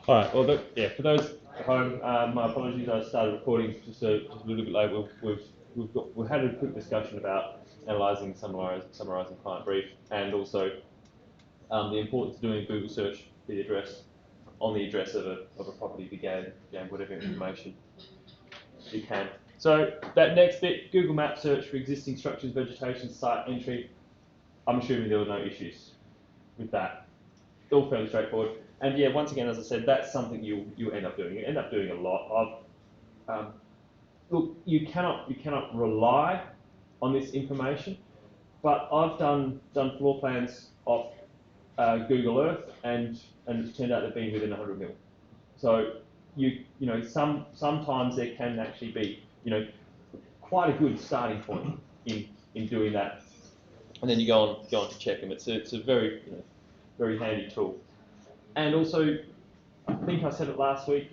All right. Well, yeah. For those at home, my apologies. I started recording just a little bit late. We've had a quick discussion about analysing, summarising client brief, and also the importance of doing a Google search for the address on the address of a property to gain whatever information you can. So that next bit, Google Maps search for existing structures, vegetation, site entry. I'm assuming there were no issues with that. All fairly straightforward. And yeah, once again, as I said, that's something you end up doing. You end up doing a lot of. Look, you cannot rely on this information, but I've done floor plans off Google Earth, and it's turned out they've been within 100 mil. So you know sometimes there can actually be quite a good starting point in doing that, and then you go on to check them. It's a very very handy tool. And also, I think I said it last week,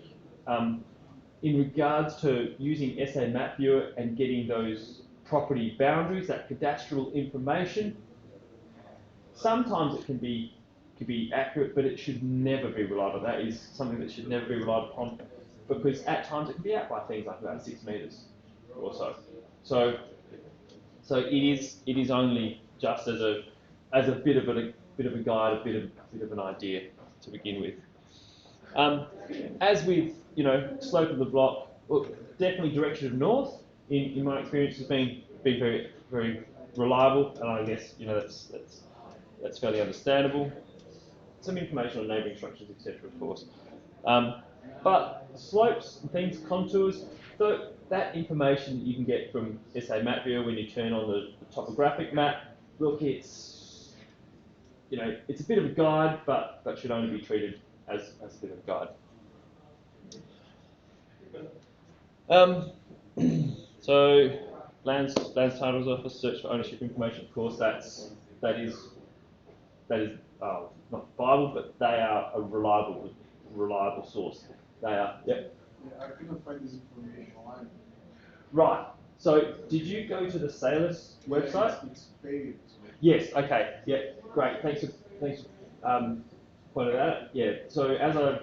in regards to using SA Map Viewer and getting those property boundaries, that cadastral information, sometimes it can be accurate, but it should never be relied on. That is something that should never be relied upon, because at times it can be out by things like about 6 meters or so. So it is only just as a bit of a guide, a bit of an idea to begin with. As with slope of the block, look, definitely direction of north in my experience has been very very reliable, and I guess that's fairly understandable. Some information on neighbouring structures, etc. Of course, but slopes, things, contours, so that information that you can get from SA Map Viewer when you turn on the topographic map. Look, it's a bit of a guide, but should only be treated as a bit of a guide. So lands titles office, search for ownership information. Of course, that is not Bible, but they are a reliable source. They are. Yep. Yeah, I couldn't find this information online. Right. So did you go to the sess website? It's paid. Yes. Okay. Yeah. Great. Thanks for pointing that out. Yeah. So as I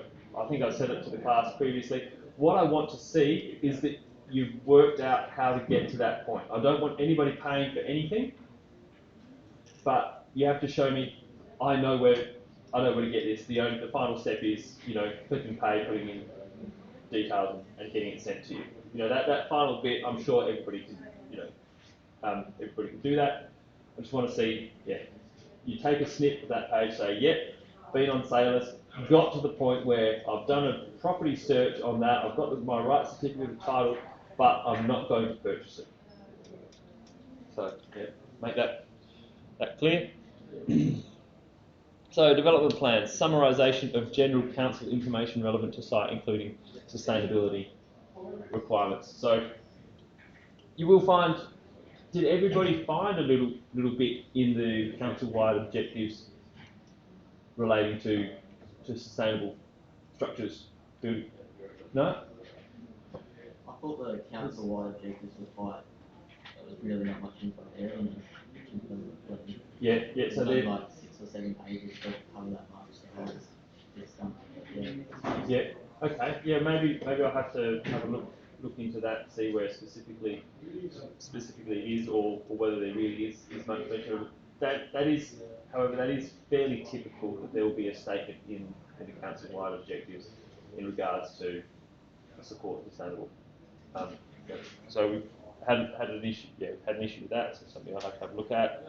think I said it to the class previously, what I want to see is that you've worked out how to get to that point. I don't want anybody paying for anything, but you have to show me I know where to get this. The final step is clicking pay, putting in details, and getting it sent to you. That final bit, I'm sure everybody can do that. I just want to see, you take a snip of that page, say, yep, been on sales, got to the point where I've done a property search on that, I've got my right certificate of title, but I'm not going to purchase it. So, yeah, make that clear. So, development plans, summarisation of general council information relevant to site, including sustainability requirements. So, you will find, did everybody find a little bit in the council-wide objectives relating to sustainable structures? No? I thought the council-wide objectives were quite. There was really not much info there, and Yeah. So they're like 6 or 7 pages to cover that much. So it's yeah. Okay. Yeah. Maybe I'll have to have a look into that, and see where specifically it is, or whether there really is much better. That is, however, that is fairly typical that there will be a statement in the council-wide objectives in regards to support sustainable. So we've had an issue with that. So something I'll have to have a look at.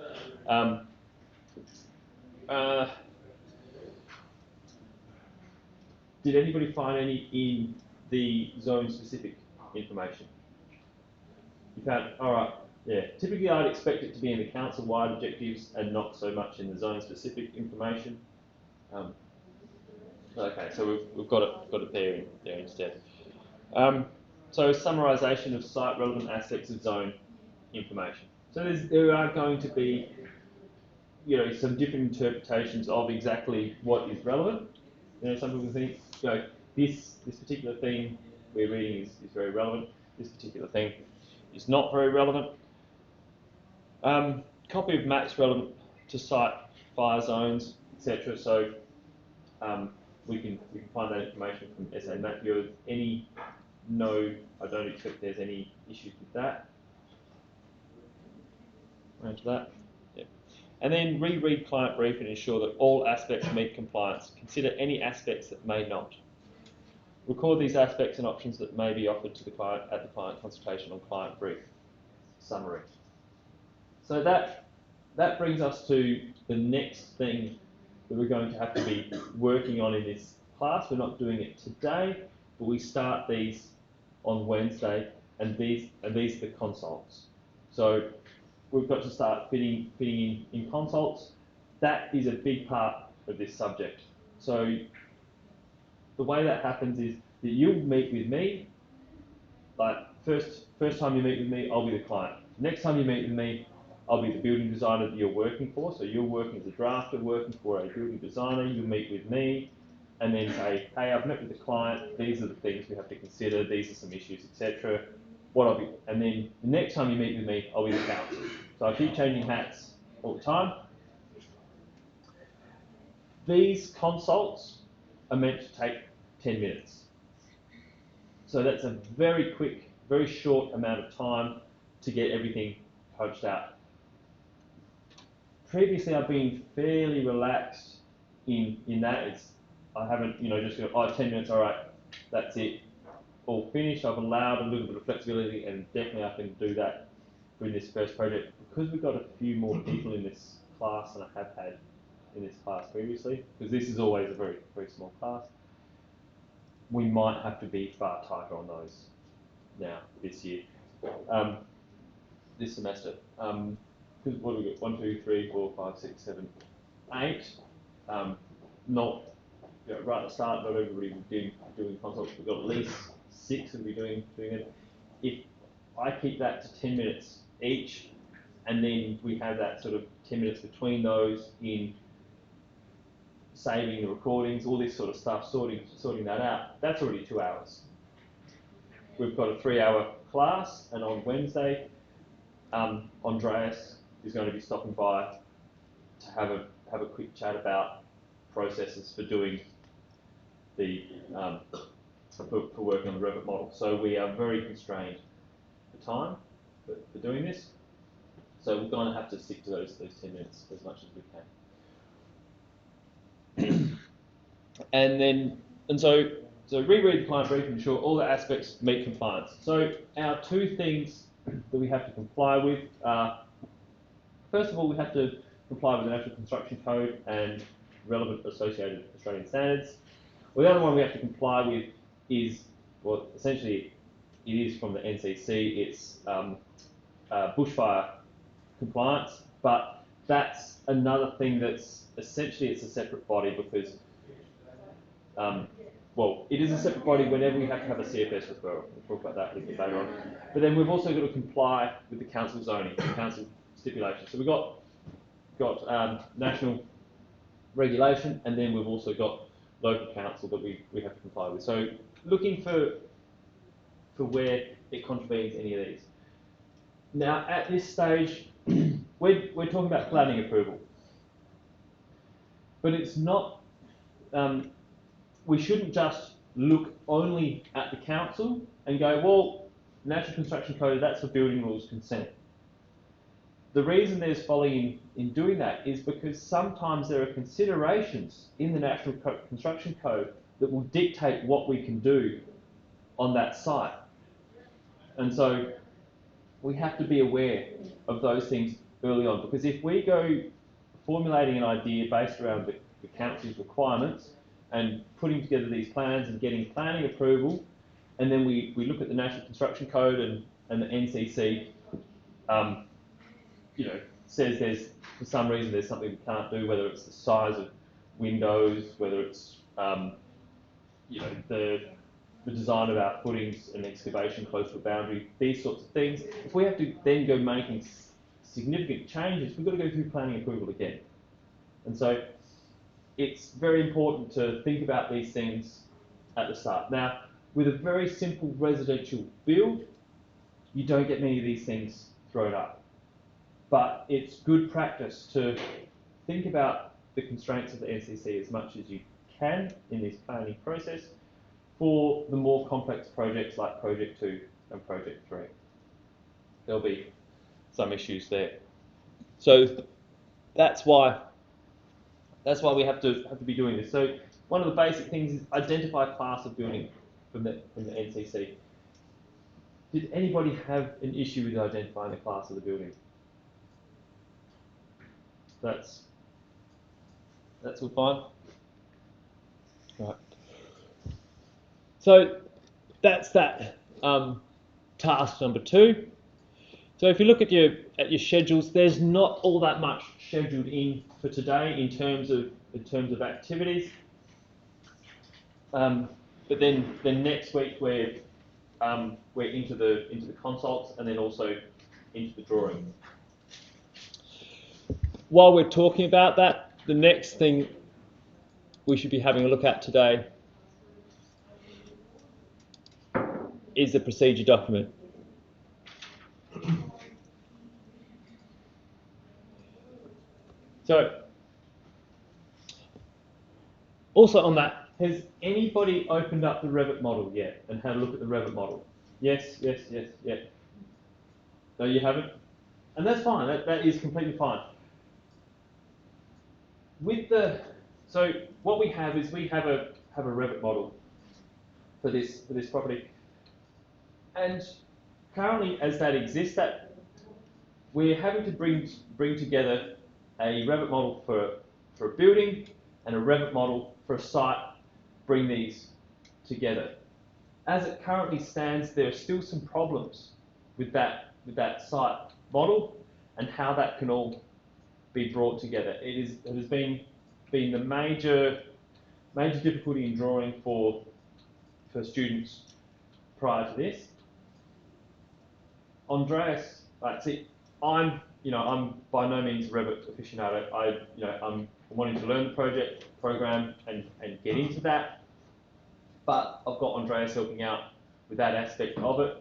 Did anybody find any in the zone-specific information? You found, all right, yeah. Typically, I'd expect it to be in the council-wide objectives and not so much in the zone-specific information. Okay, so we've got it there instead. So summarisation of site-relevant aspects of zone information. So there are going to be, some different interpretations of exactly what is relevant. Some people think, this particular thing we're reading is very relevant. This particular thing is not very relevant. Copy of maps relevant to site, fire zones, etc. So we can find that information from SA Map Viewer. No, I don't expect there's any issues with that. Right to that. Yep. And then reread client brief and ensure that all aspects meet compliance. Consider any aspects that may not. Record these aspects and options that may be offered to the client at the client consultation on client brief. Summary. So that brings us to the next thing that we're going to have to be working on in this class. We're not doing it today, but we start these on Wednesday, and these are the consults. So we've got to start fitting in consults. That is a big part of this subject. So the way that happens is that you'll meet with me. Like first time you meet with me, I'll be the client. Next time you meet with me, I'll be the building designer that you're working for. So you're working as a drafter, working for a building designer. You'll meet with me, and then say, hey, I've met with the client. These are the things we have to consider. These are some issues, etc. And then the next time you meet with me, I'll be the counsel. So I keep changing hats all the time. These consults are meant to take 10 minutes. So that's a very quick, very short amount of time to get everything coached out. Previously, I've been fairly relaxed in that. I haven't, just go, 10 minutes, all right, that's it, all finished. I've allowed a little bit of flexibility, and definitely I can do that for this first project. Because we've got a few more people in this class than I have had in this class previously, because this is always a very, very small class, we might have to be far tighter on those now, this year, this semester. Because what have we got? 1, 2, 3, 4, 5, 6, 7, 8. Not right at the start. Not everybody will be doing consults. We've got at least 6 will be doing it. If I keep that to 10 minutes each, and then we have that sort of 10 minutes between those in saving the recordings, all this sort of stuff, sorting that out. That's already 2 hours. We've got a 3-hour class, and on Wednesday, Andreas is going to be stopping by to have a quick chat about processes for doing the for working on the Revit model. So we are very constrained for time for doing this. So we're going to have to stick to those 10 minutes as much as we can. So reread the client brief and ensure all the aspects meet compliance. So our 2 things that we have to comply with are, first of all, we have to comply with the National Construction Code and relevant associated Australian standards. Well, the other one we have to comply with is, well, essentially it is from the NCC, it's bushfire compliance, but that's another thing that's essentially it's a separate body because well, it is a separate body whenever we have to have a CFS referral. We'll talk about that a little bit later on. But then we've also got to comply with the council zoning, the council stipulations. So we've got national regulation, and then we've also got local council that we have to comply with. So looking for where it contravenes any of these. Now at this stage, we're talking about planning approval, but it's not. We shouldn't just look only at the council and go, well, National Construction Code, that's for building rules consent. The reason there's folly in doing that is because sometimes there are considerations in the National Construction Code that will dictate what we can do on that site. And so we have to be aware of those things early on, because if we go formulating an idea based around the council's requirements and putting together these plans and getting planning approval, and then we look at the National Construction Code and the NCC, says there's, for some reason, there's something we can't do, whether it's the size of windows, whether it's, the design of our footings and excavation close to a boundary, these sorts of things. If we have to then go making significant changes, we've got to go through planning approval again. And so it's very important to think about these things at the start. Now, with a very simple residential build, you don't get many of these things thrown up. But it's good practice to think about the constraints of the NCC as much as you can in this planning process for the more complex projects like Project 2 and Project 3. There'll be some issues there. So that's why we have to be doing this. So one of the basic things is identify a class of building from the NCC. Did anybody have an issue with identifying the class of the building? That's all fine. Right. So that's that task number 2. So if you look at your schedules, there's not all that much scheduled in for today in terms of activities. But then next week we're into the consults and then also into the drawing. While we're talking about that, the next thing we should be having a look at today is the procedure document. So, also on that, has anybody opened up the Revit model yet and had a look at the Revit model? Yes, yes, yes, yeah. No, you haven't? And that's fine, that is completely fine. So what we have is we have a Revit model for this property. And currently as that exists, that we're having to bring together a Revit model for a building and a Revit model for a site, bring these together. As it currently stands, there are still some problems with that site model and how that can all be brought together. It has been the major difficulty in drawing for students prior to this. Andreas, I'm by no means a Revit aficionado. I'm wanting to learn the program and get into that. But I've got Andreas helping out with that aspect of it.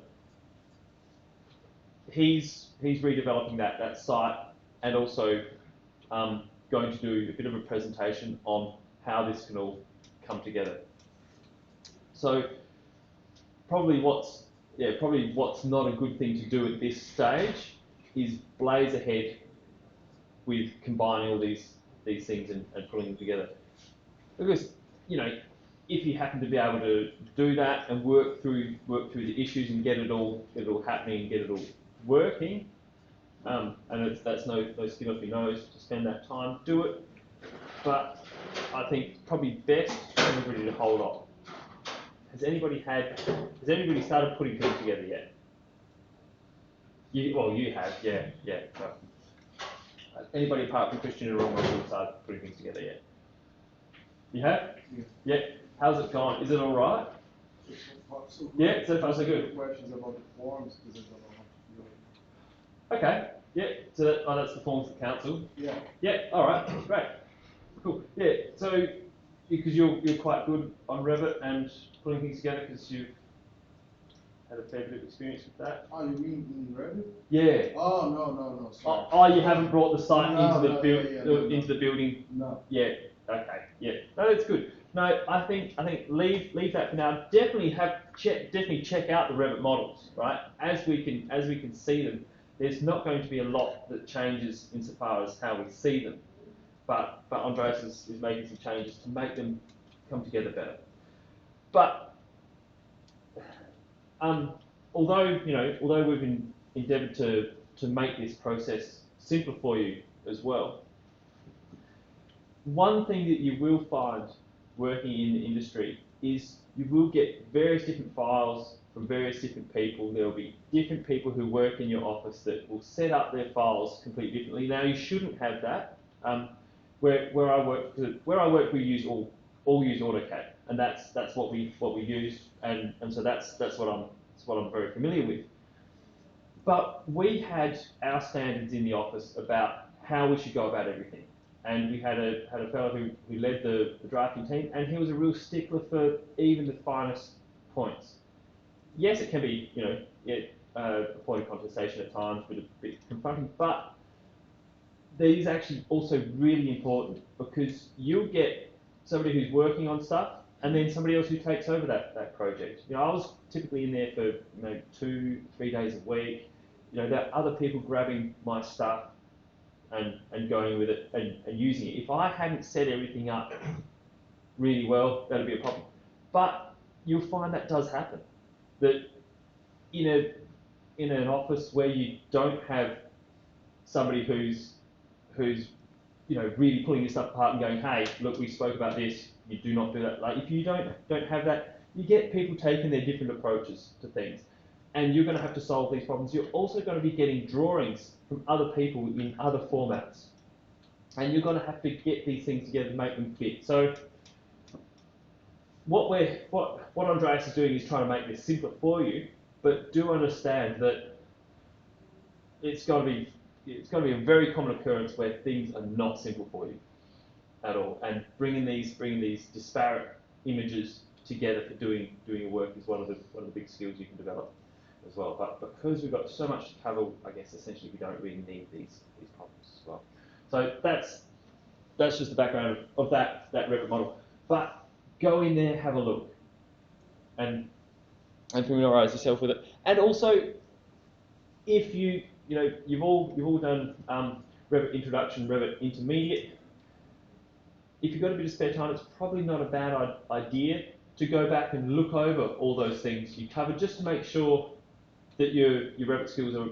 He's redeveloping that site and also going to do a bit of a presentation on how this can all come together. So probably what's not a good thing to do at this stage is blaze ahead with combining all these things and putting them together. Because if you happen to be able to do that and work through the issues and get it all happening and get it all working, and that's no skin off your nose to spend that time, do it. But I think probably best for everybody to hold off. Has anybody started putting things together yet? You have, yeah. So, anybody apart from Christian in the room hasn't started putting things together yet? You have? Yeah. How's it going? Is it all right? So far, so good. Yeah, so far so good. Questions about the forms because I don't know how to do it. Okay. Yeah. So that's the forms of council. Yeah. Yeah. All right. Great. Cool. Yeah. So because you're quite good on Revit and putting things together because you've had a fair bit of experience with that. Oh, you mean in Revit? Yeah. Oh no. Sorry. Oh, you haven't brought the site into the building. No. Yeah. Okay. Yeah. No, that's good. No, I think leave that for now. Definitely check out the Revit models, right? As we can see them, there's not going to be a lot that changes insofar as how we see them, but Andreas is making some changes to make them come together better. But although we've endeavoured to make this process simpler for you as well, one thing that you will find working in the industry is you will get various different files from various different people. There will be different people who work in your office that will set up their files completely differently. Now you shouldn't have that. Where I work, we use all use AutoCAD, and that's what we use, and so that's what I'm very familiar with. But we had our standards in the office about how we should go about everything. And we had a fellow who led the drafting team, and he was a real stickler for even the finest points. Yes, it can be, a point of contestation at times, but a bit confronting, but these actually also really important because you'll get somebody who's working on stuff, and then somebody else who takes over that project. You know, I was typically in there for 2-3 days a week. You know, there are other people grabbing my stuff and going with it and using it. If I hadn't set everything up really well, that'd be a problem. But you'll find that does happen. That in an office where you don't have somebody who's really pulling your stuff apart and going, hey, look, we spoke about this, you do not do that. Like if you don't have that, you get people taking their different approaches to things. And you're going to have to solve these problems. You're also going to be getting drawings from other people in other formats. And you're going to have to get these things together to make them fit. So what Andreas is doing is trying to make this simpler for you, but do understand that it's going to be a very common occurrence where things are not simple for you at all. And bringing these disparate images together for doing your work is one of the big skills you can develop as well. But because we've got so much to cover, I guess essentially we don't really need these problems as well. So that's just the background of that Revit model. But go in there, have a look, and familiarise yourself with it. And also, if you've all done Revit Introduction, Revit Intermediate. If you've got a bit of spare time, it's probably not a bad idea to go back and look over all those things you covered, just to make sure that your Revit skills are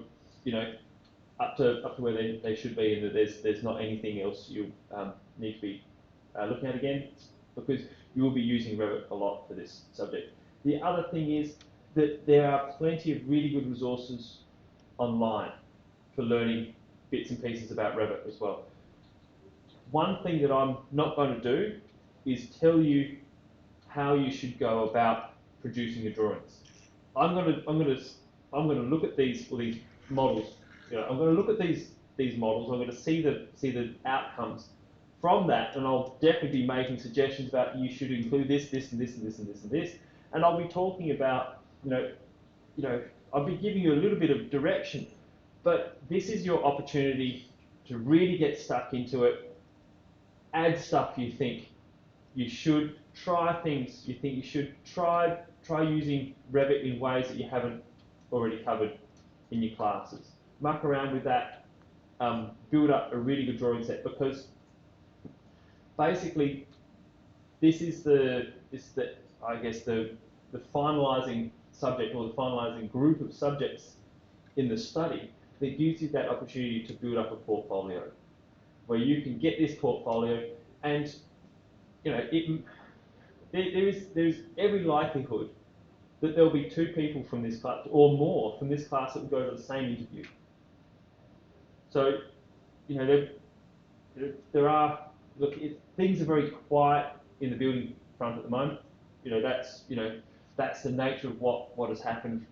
up to where they should be, and that there's not anything else you need to be looking at again, because you will be using Revit a lot for this subject. The other thing is that there are plenty of really good resources online for learning bits and pieces about Revit as well. One thing that I'm not going to do is tell you how you should go about producing your drawings. I'm going to look at these models. I'm going to look at these models. I'm going to see the outcomes from that, and I'll definitely be making suggestions about you should include this, and this, and this, and this, and this. And I'll be talking about I'll be giving you a little bit of direction, but this is your opportunity to really get stuck into it. Add stuff you think you should, try things you think you should, try using Revit in ways that you haven't already covered in your classes. Muck around with that, build up a really good drawing set, because basically this is the finalising subject, or the finalising group of subjects in the study that gives you that opportunity to build up a portfolio, where you can get this portfolio, and there's every likelihood that there'll be 2 people from this class or more from this class that will go to the same interview. So there are things are very quiet in the building front at the moment. That's the nature of what has happened.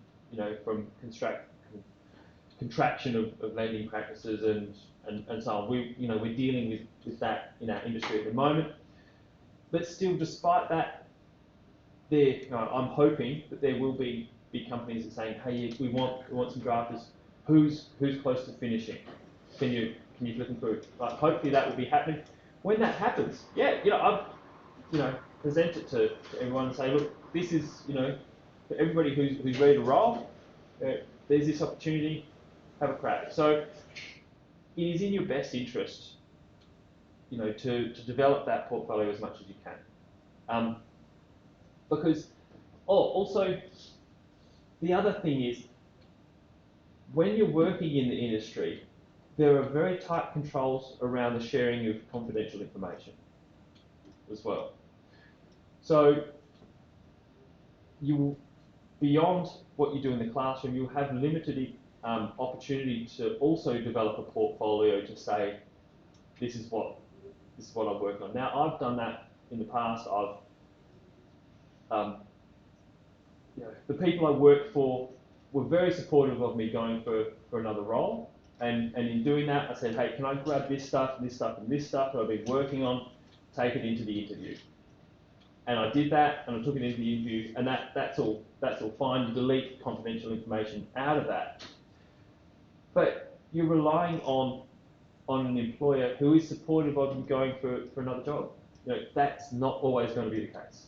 From contraction of lending practices and so on. We're dealing with that in our industry at the moment. But still, despite that, I'm hoping that there will be big companies that are saying, hey, we want some drafters. Who's close to finishing? Can you flip them through? Hopefully that will be happening. When that happens, I'll present it to everyone and say, look, this is for everybody who's ready to roll. There's this opportunity. Have a crack. So it is in your best interest, to develop that portfolio as much as you can. Because also the other thing is, when you're working in the industry, there are very tight controls around the sharing of confidential information as well. So beyond what you do in the classroom, you'll have limited opportunity to also develop a portfolio to say, this is what I'm working on. Now, I've done that in the past. The people I worked for were very supportive of me going for another role, and in doing that, I said, hey, can I grab this stuff and this stuff and this stuff that I've been working on, take it into the interview? And I did that, and I took it into the interview, and that's all fine. You delete confidential information out of that, but you're relying on an employer who is supportive of you going for another job. that's not always going to be the case.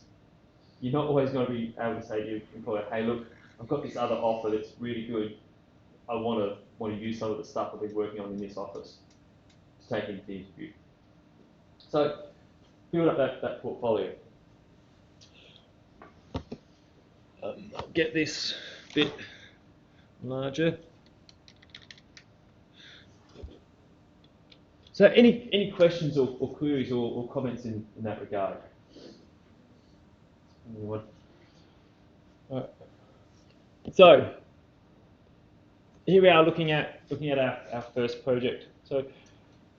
You're not always going to be able to say to your employer, hey, look, I've got this other offer that's really good. I want to use some of the stuff I've been working on in this office to take into the interview. So build up that portfolio. I'll get this bit larger. So any questions or queries or comments in that regard? Anyone? Right. So here we are looking at our first project. So,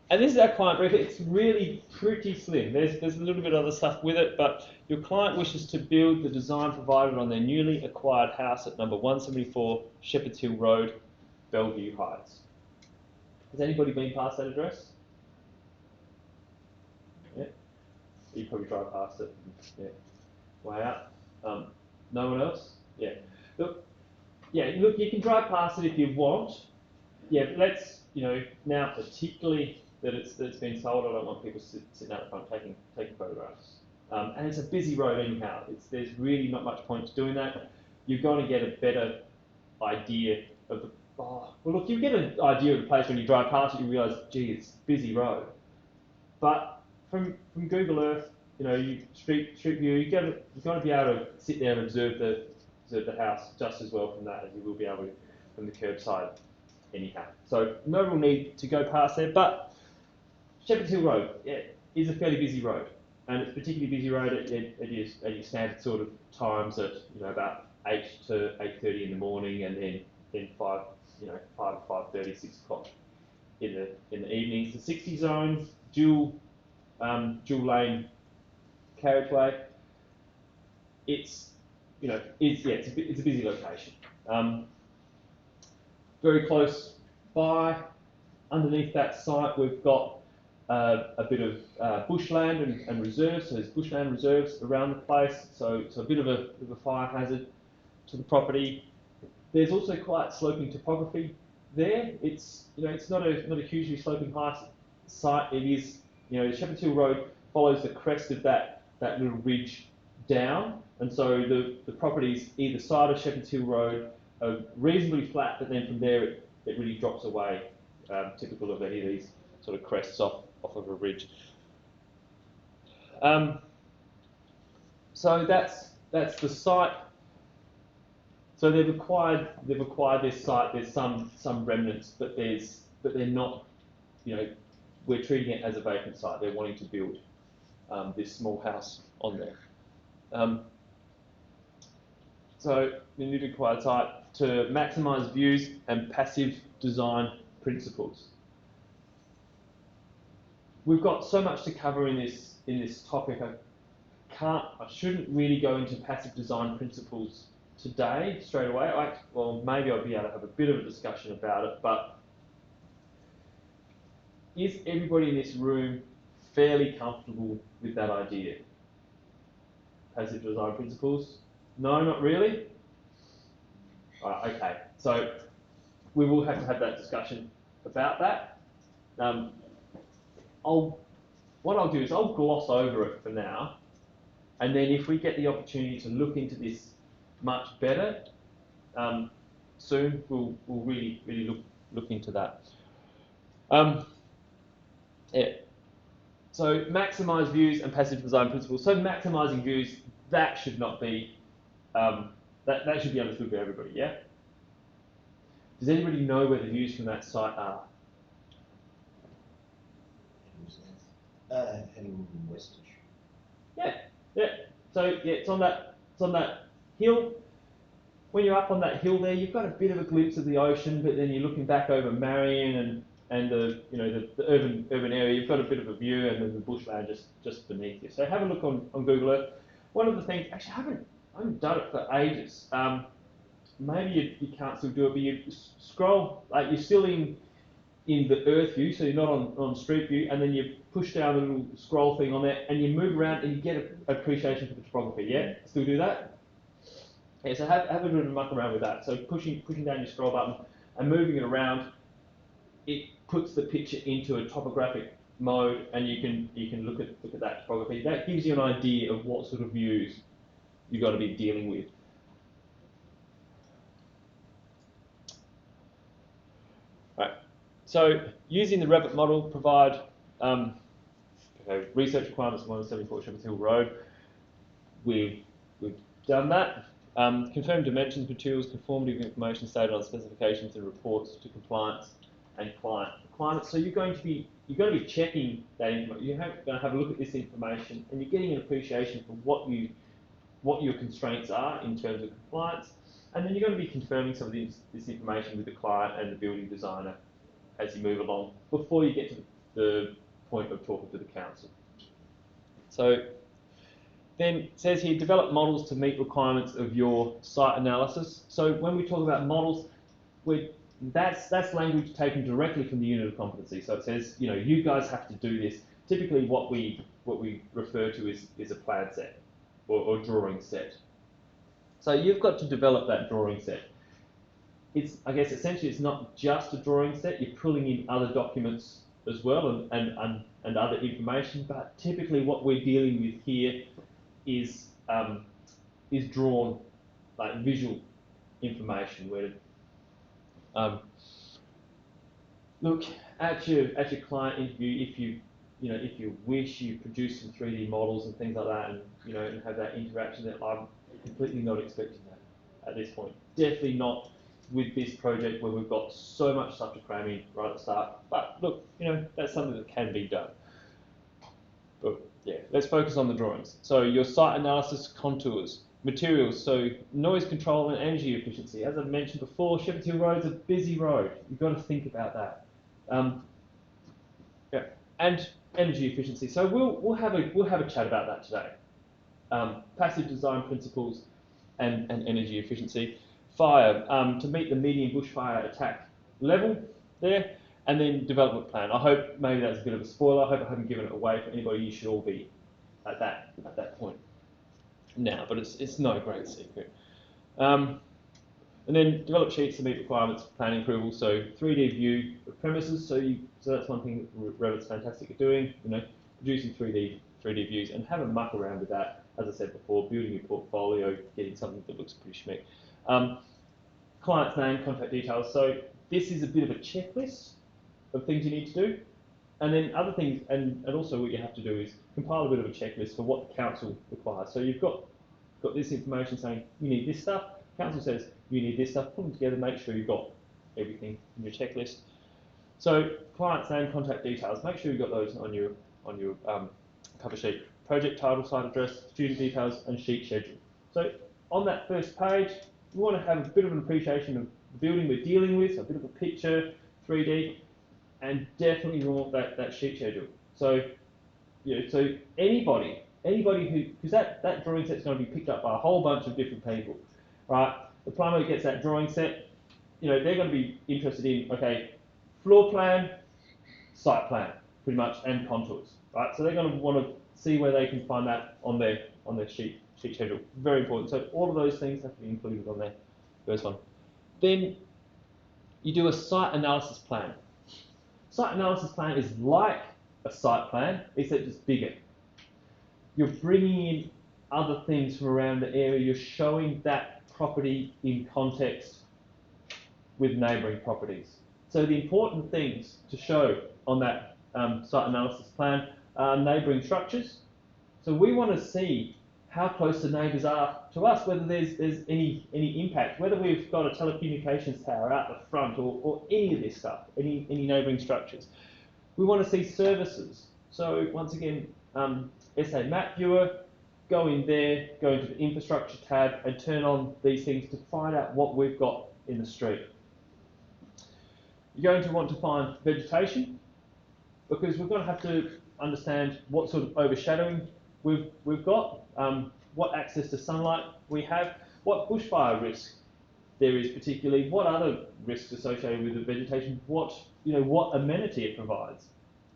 and this is our client brief. It's really pretty slim. There's a little bit of other stuff with it, but your client wishes to build the design provided on their newly acquired house at number 174 Shepherd's Hill Road, Bellevue Heights. Has anybody been past that address? Yeah. You probably drive past it. Yeah. Way out. No one else? Yeah. Look, you can drive past it if you want. Yeah, but let's, now particularly that it's been sold, I don't want people sitting out front taking photographs. And it's a busy road anyhow. There's really not much point to doing that. You're going to get a better idea of the. Well, look, you get an idea of the place when you drive past it. You realise, gee, it's a busy road. But from Google Earth, street view, you're going to be able to sit there and observe the house just as well from that as you will be able to from the curbside anyhow. So no real need to go past there, but Shepherd's Hill Road is a fairly busy road, and it's a particularly busy road at your standard sort of times at about 8 to 8:30 in the morning, and then 5 to 5:30, 6 o'clock in the evenings. The 60 zone dual lane carriageway. It's it's a busy location. Very close by, underneath that site, we've got a bit of bushland and reserves. So there's bushland reserves around the place. So a bit of a fire hazard to the property. There's also quite sloping topography there. It's not a hugely sloping high site. It is the Shepherd's Hill Road follows the crest of that little ridge down, and so the properties either side of Shepherd's Hill Road are reasonably flat, but then from there it really drops away, typical of any of these sort of crests off of a ridge. So that's the site. So they've acquired this site. There's some remnants, but they're not. We're treating it as a vacant site. They're wanting to build this small house on there. So the newly acquired site to maximise views and passive design principles. We've got so much to cover in this topic. I shouldn't really go into passive design principles today straight away. Maybe I'll be able to have a bit of a discussion about it, but is everybody in this room fairly comfortable with that idea? Passive design principles? No, not really? Right, okay, so we will have to have that discussion about that. What I'll do is I'll gloss over it for now, and then if we get the opportunity to look into this much better soon, we'll really look into that. So maximise views and passive design principles. So maximising views, that should not be that should be understood by everybody. Yeah. Does anybody know where the views from that site are? Heading westish. Yeah. So it's on that hill. When you're up on that hill there, you've got a bit of a glimpse of the ocean, but then you're looking back over Marion and the urban area. You've got a bit of a view, and then the bushland just beneath you. So have a look on Google Earth. One of the things, actually, I haven't done it for ages. Maybe you can't still do it, but you scroll, like you're still in the Earth view, so you're not on street view, and then you push down the little scroll thing on there, and you move around, and you get an appreciation for the topography. Yeah, still do that. Yeah, so have a bit of a muck around with that. So pushing down your scroll button and moving it around, it puts the picture into a topographic mode, and you can look at that topography. That gives you an idea of what sort of views you've got to be dealing with. Right. So using the Revit model, provide research requirements for 174 Shepherd's Hill Road. We've done that. Confirm dimensions, materials, conformity of information stated on specifications and reports to compliance and client requirements. So you're going to be checking that information. You're going to have a look at this information, and you're getting an appreciation for what your constraints are in terms of compliance, and then you're going to be confirming some of this information with the client and the building designer as you move along before you get to the point of talking to the council. So then it says here, develop models to meet requirements of your site analysis. So when we talk about models, that's language taken directly from the unit of competency. So it says, you guys have to do this. Typically what we refer to is a plan set or drawing set. So you've got to develop that drawing set. I guess essentially it's not just a drawing set, you're pulling in other documents as well and other information, but typically what we're dealing with here is drawn, like visual information, where look at your client interview, if you wish, you produce some 3D models and things like that, and have that interaction. That I'm completely not expecting that at this point. Definitely not with this project where we've got so much stuff to cram in right at the start. But look, that's something that can be done. But yeah, let's focus on the drawings. So your site analysis, contours, materials, so noise control and energy efficiency. As I mentioned before, Shepherd's Hill Road is a busy road. You've got to think about that. Yeah, and energy efficiency. So we'll have a chat about that today. Passive design principles and energy efficiency. Fire, to meet the medium bushfire attack level there, and then development plan. I hope maybe that's a bit of a spoiler. I hope I haven't given it away for anybody. You should all be at that point now, but it's no great secret. And then develop sheets to meet requirements for planning approval. So 3D view of premises. So that's one thing that Revit's fantastic at doing. Producing 3D views, and have a muck around with that. As I said before, building your portfolio, getting something that looks pretty schmick. Client's name, contact details. So this is a bit of a checklist of things you need to do. And then other things, and also what you have to do is compile a bit of a checklist for what the council requires. So you've got this information saying you need this stuff. Council says you need this stuff. Put them together, make sure you've got everything in your checklist. So client's name, contact details. Make sure you've got those on your cover sheet. Project title, site address, student details, and sheet schedule. So on that first page, we want to have a bit of an appreciation of the building we're dealing with, a bit of a picture, 3D, and definitely we want that sheet schedule. So, so anybody who, because that drawing set's going to be picked up by a whole bunch of different people, right? The plumber gets that drawing set, they're going to be interested in, okay, floor plan, site plan, pretty much, and contours, right? So they're going to want to see where they can find that on their sheet schedule. Very important. So all of those things have to be included on there. First one. Then you do a site analysis plan. Site analysis plan is like a site plan, except it's bigger. You're bringing in other things from around the area. You're showing that property in context with neighbouring properties. So the important things to show on that site analysis plan are neighbouring structures. So we want to see how close the neighbours are to us, whether there's any impact, whether we've got a telecommunications tower out the front or any of this stuff, any neighbouring structures. We want to see services. So once again, SA Map Viewer, go in there, go into the infrastructure tab and turn on these things to find out what we've got in the street. You're going to want to find vegetation, because we're going to have to understand what sort of overshadowing we've got, what access to sunlight we have, what bushfire risk there is particularly, what other risks associated with the vegetation, what amenity it provides.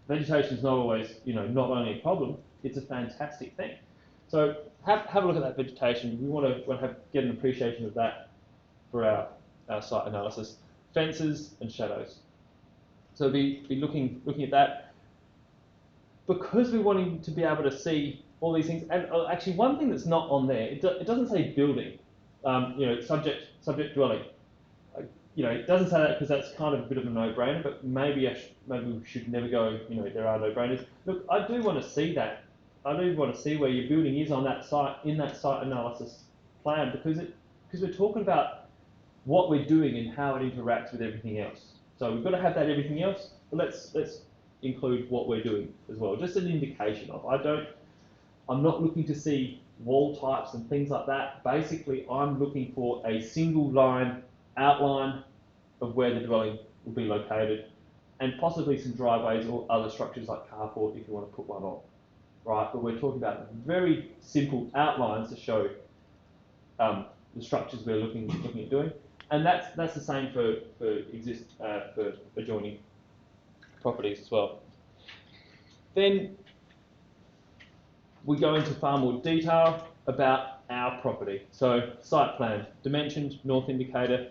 Vegetation is not always, not only a problem, it's a fantastic thing. So have a look at that vegetation. We want to get an appreciation of that for our site analysis. Fences and shadows. So be looking at that. because we're wanting to be able to see all these things, and actually one thing that's not on there, it doesn't say building, subject dwelling. It doesn't say that because that's kind of a bit of a no-brainer, but maybe maybe we should never go, there are no-brainers. Look, I do want to see that. I do want to see where your building is on that site, in that site analysis plan, because we're talking about what we're doing and how it interacts with everything else. So we've got to have that everything else, but let's include what we're doing as well. Just an indication of. I'm not looking to see wall types and things like that. Basically, I'm looking for a single line outline of where the dwelling will be located, and possibly some driveways or other structures like carport if you want to put one on. Right, but we're talking about very simple outlines to show the structures we're looking at doing, and that's the same for adjoining properties as well. Then we go into far more detail about our property. So site plan, dimensions, north indicator,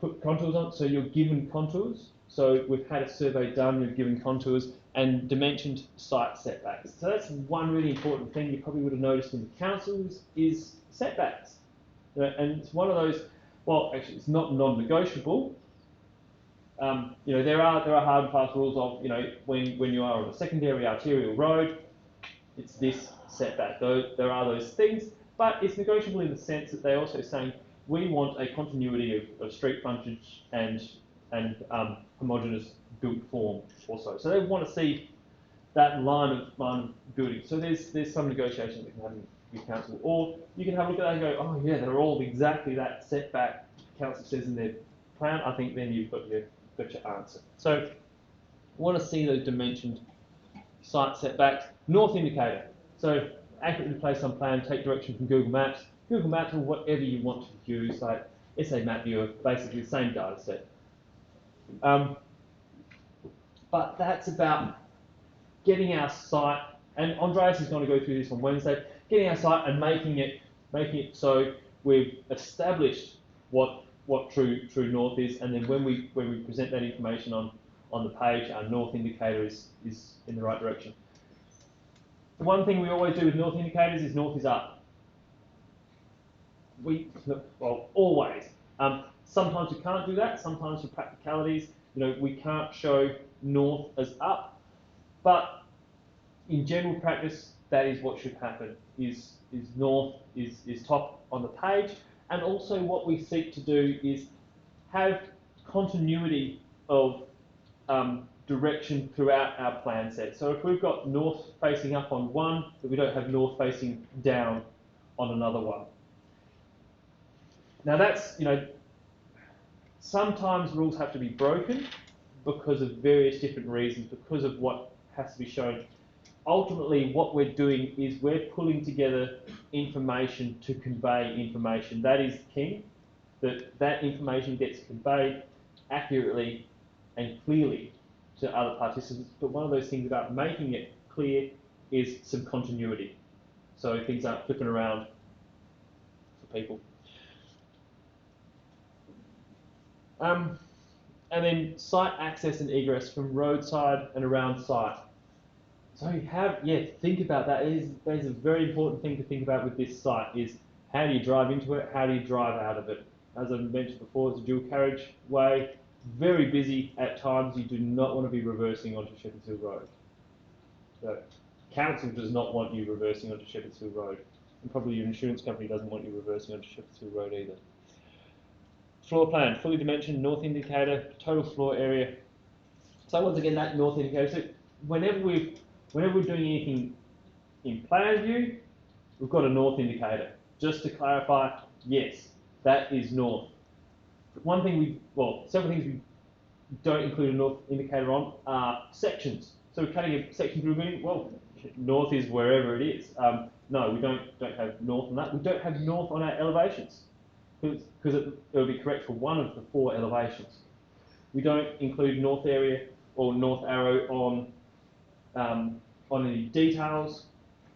put contours on, so you're given contours. So we've had a survey done, you're given contours, and dimensioned site setbacks. So that's one really important thing you probably would have noticed in the councils is setbacks. And it's one of those, well, actually it's not non-negotiable. There are hard and fast rules of, when you are on a secondary arterial road, it's this setback. There are those things, but it's negotiable in the sense that they're also saying we want a continuity of street frontage and homogeneous built form also. So they want to see that line of building. So there's some negotiation that can happen with council, or you can have a look at that and go, oh yeah, they're all exactly that setback council says in their plan. I think then you've got your answer. So you want to see those dimensioned site setbacks. North indicator. So accurately placed on plan, take direction from Google Maps. Google Maps or whatever you want to use, like SA Map Viewer, basically the same data set. But that's about getting our site, and Andreas is going to go through this on Wednesday, getting our site and making it so we've established what true north is, and then when we present that information on the page, our north indicator is in the right direction. The one thing we always do with north indicators is north is up. Always. Sometimes we can't do that. Sometimes for practicalities, we can't show north as up. But in general practice, that is what should happen. Is north is top on the page, and also what we seek to do is have continuity of direction throughout our plan set. So if we've got north facing up on one, but we don't have north facing down on another one. Now that's, sometimes rules have to be broken because of various different reasons, because of what has to be shown. Ultimately, what we're doing is we're pulling together information to convey information. That is king, that information gets conveyed accurately and clearly to other participants. But one of those things about making it clear is some continuity. So things aren't flipping around for people. And then site access and egress from roadside and around site. So think about that. That is a very important thing to think about with this site is how do you drive into it, how do you drive out of it. As I mentioned before, it's a dual carriageway, very busy at times. You do not want to be reversing onto Shepherd's Hill Road. So, council does not want you reversing onto Shepherd's Hill Road, and probably your insurance company doesn't want you reversing onto Shepherd's Hill Road either. Floor plan, fully dimensioned, north indicator, total floor area. So once again, that north indicator. So whenever we're doing anything in plan view, we've got a north indicator. Just to clarify, yes, that is north. Several things we don't include a north indicator on are sections. So we're cutting a section through a building. Well, north is wherever it is. No, we don't have north on that. We don't have north on our elevations because it will be correct for one of the 4 elevations. We don't include north area or north arrow on any details,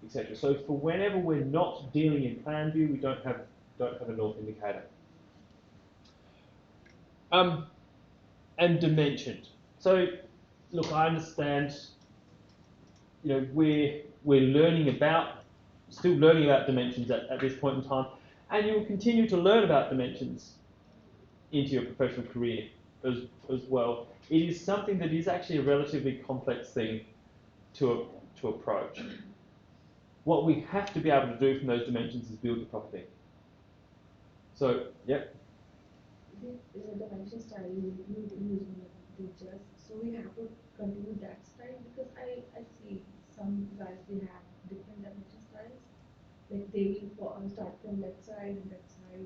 etc. So for whenever we're not dealing in plan view, we don't have a north indicator. And dimensioned. So look, I understand you know, we're learning about, still learning about dimensions at this point in time, and you will continue to learn about dimensions into your professional career as well. It is something that is actually a relatively complex thing to approach. What we have to be able to do from those dimensions is build the proper thing. So, yep. The dimension style you using the teachers, so we have to continue that style because I see some guys they have different dimension styles. Like they will start from left side and that side,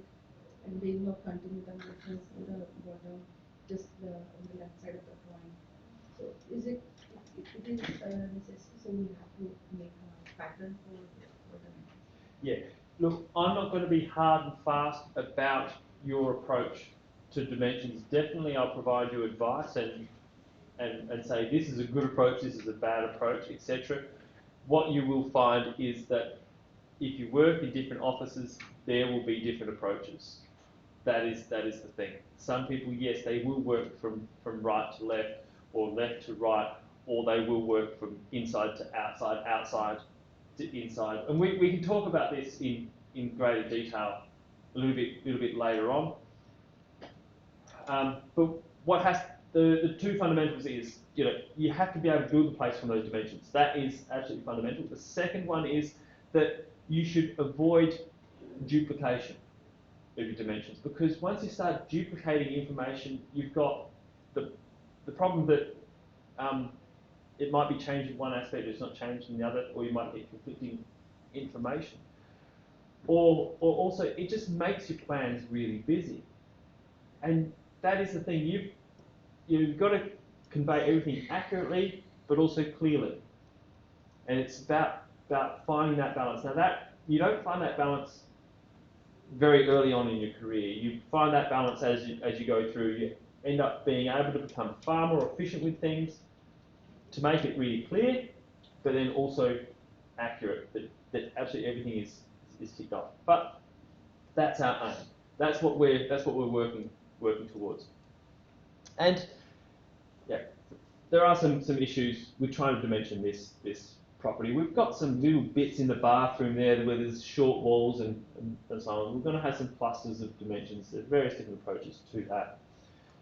and they will not continue the motions in the bottom, just on the left side of the drawing. So is it is necessary? So we have to make a pattern for dimensions. Yeah. Look, I'm not going to be hard and fast about your approach to dimensions. Definitely, I'll provide you advice and say this is a good approach, this is a bad approach, etc. What you will find is that if you work in different offices, there will be different approaches. That is the thing. Some people, yes, they will work from right to left, or left to right, or they will work from inside to outside, outside to inside. And we can talk about this in greater detail a little bit later on. But what has the two fundamentals is, you know, you have to be able to build the place from those dimensions. That is absolutely fundamental. The second one is that you should avoid duplication of your dimensions, because once you start duplicating information, you've got the problem that it might be changing one aspect, it's not changing the other, or you might get conflicting information. Or also, it just makes your plans really busy. And that is the thing, you've got to convey everything accurately, but also clearly. And it's about finding that balance. Now that, you don't find that balance very early on in your career. You find that balance as you go through. You end up being able to become far more efficient with things, to make it really clear, but then also accurate, that absolutely everything is ticked off. But that's our aim. That's what we're working towards. And yeah, there are some issues with trying to dimension this property. We've got some little bits in the bathroom there where there's short walls and so on. We're going to have some clusters of dimensions. There's various different approaches to that.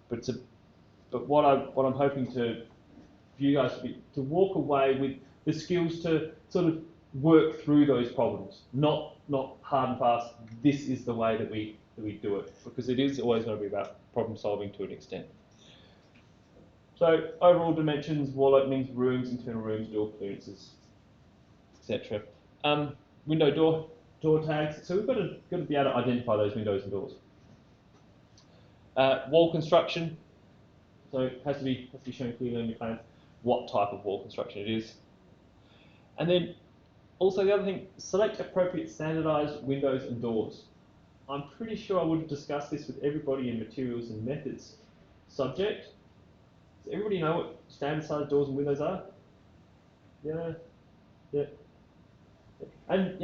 But what I'm hoping for you guys to walk away with the skills to sort of work through those problems, not hard and fast. This is the way that we do it, because it is always going to be about problem solving to an extent. So overall dimensions, wall openings, rooms, internal rooms, door clearances, etc. Window door tags. So we've got to be able to identify those windows and doors. Wall construction. So it has to be shown clearly on your plans what type of wall construction it is. And then also the other thing, select appropriate standardized windows and doors. I'm pretty sure I would have discussed this with everybody in materials and methods subject. Does everybody know what standard sized doors and windows are? Yeah. And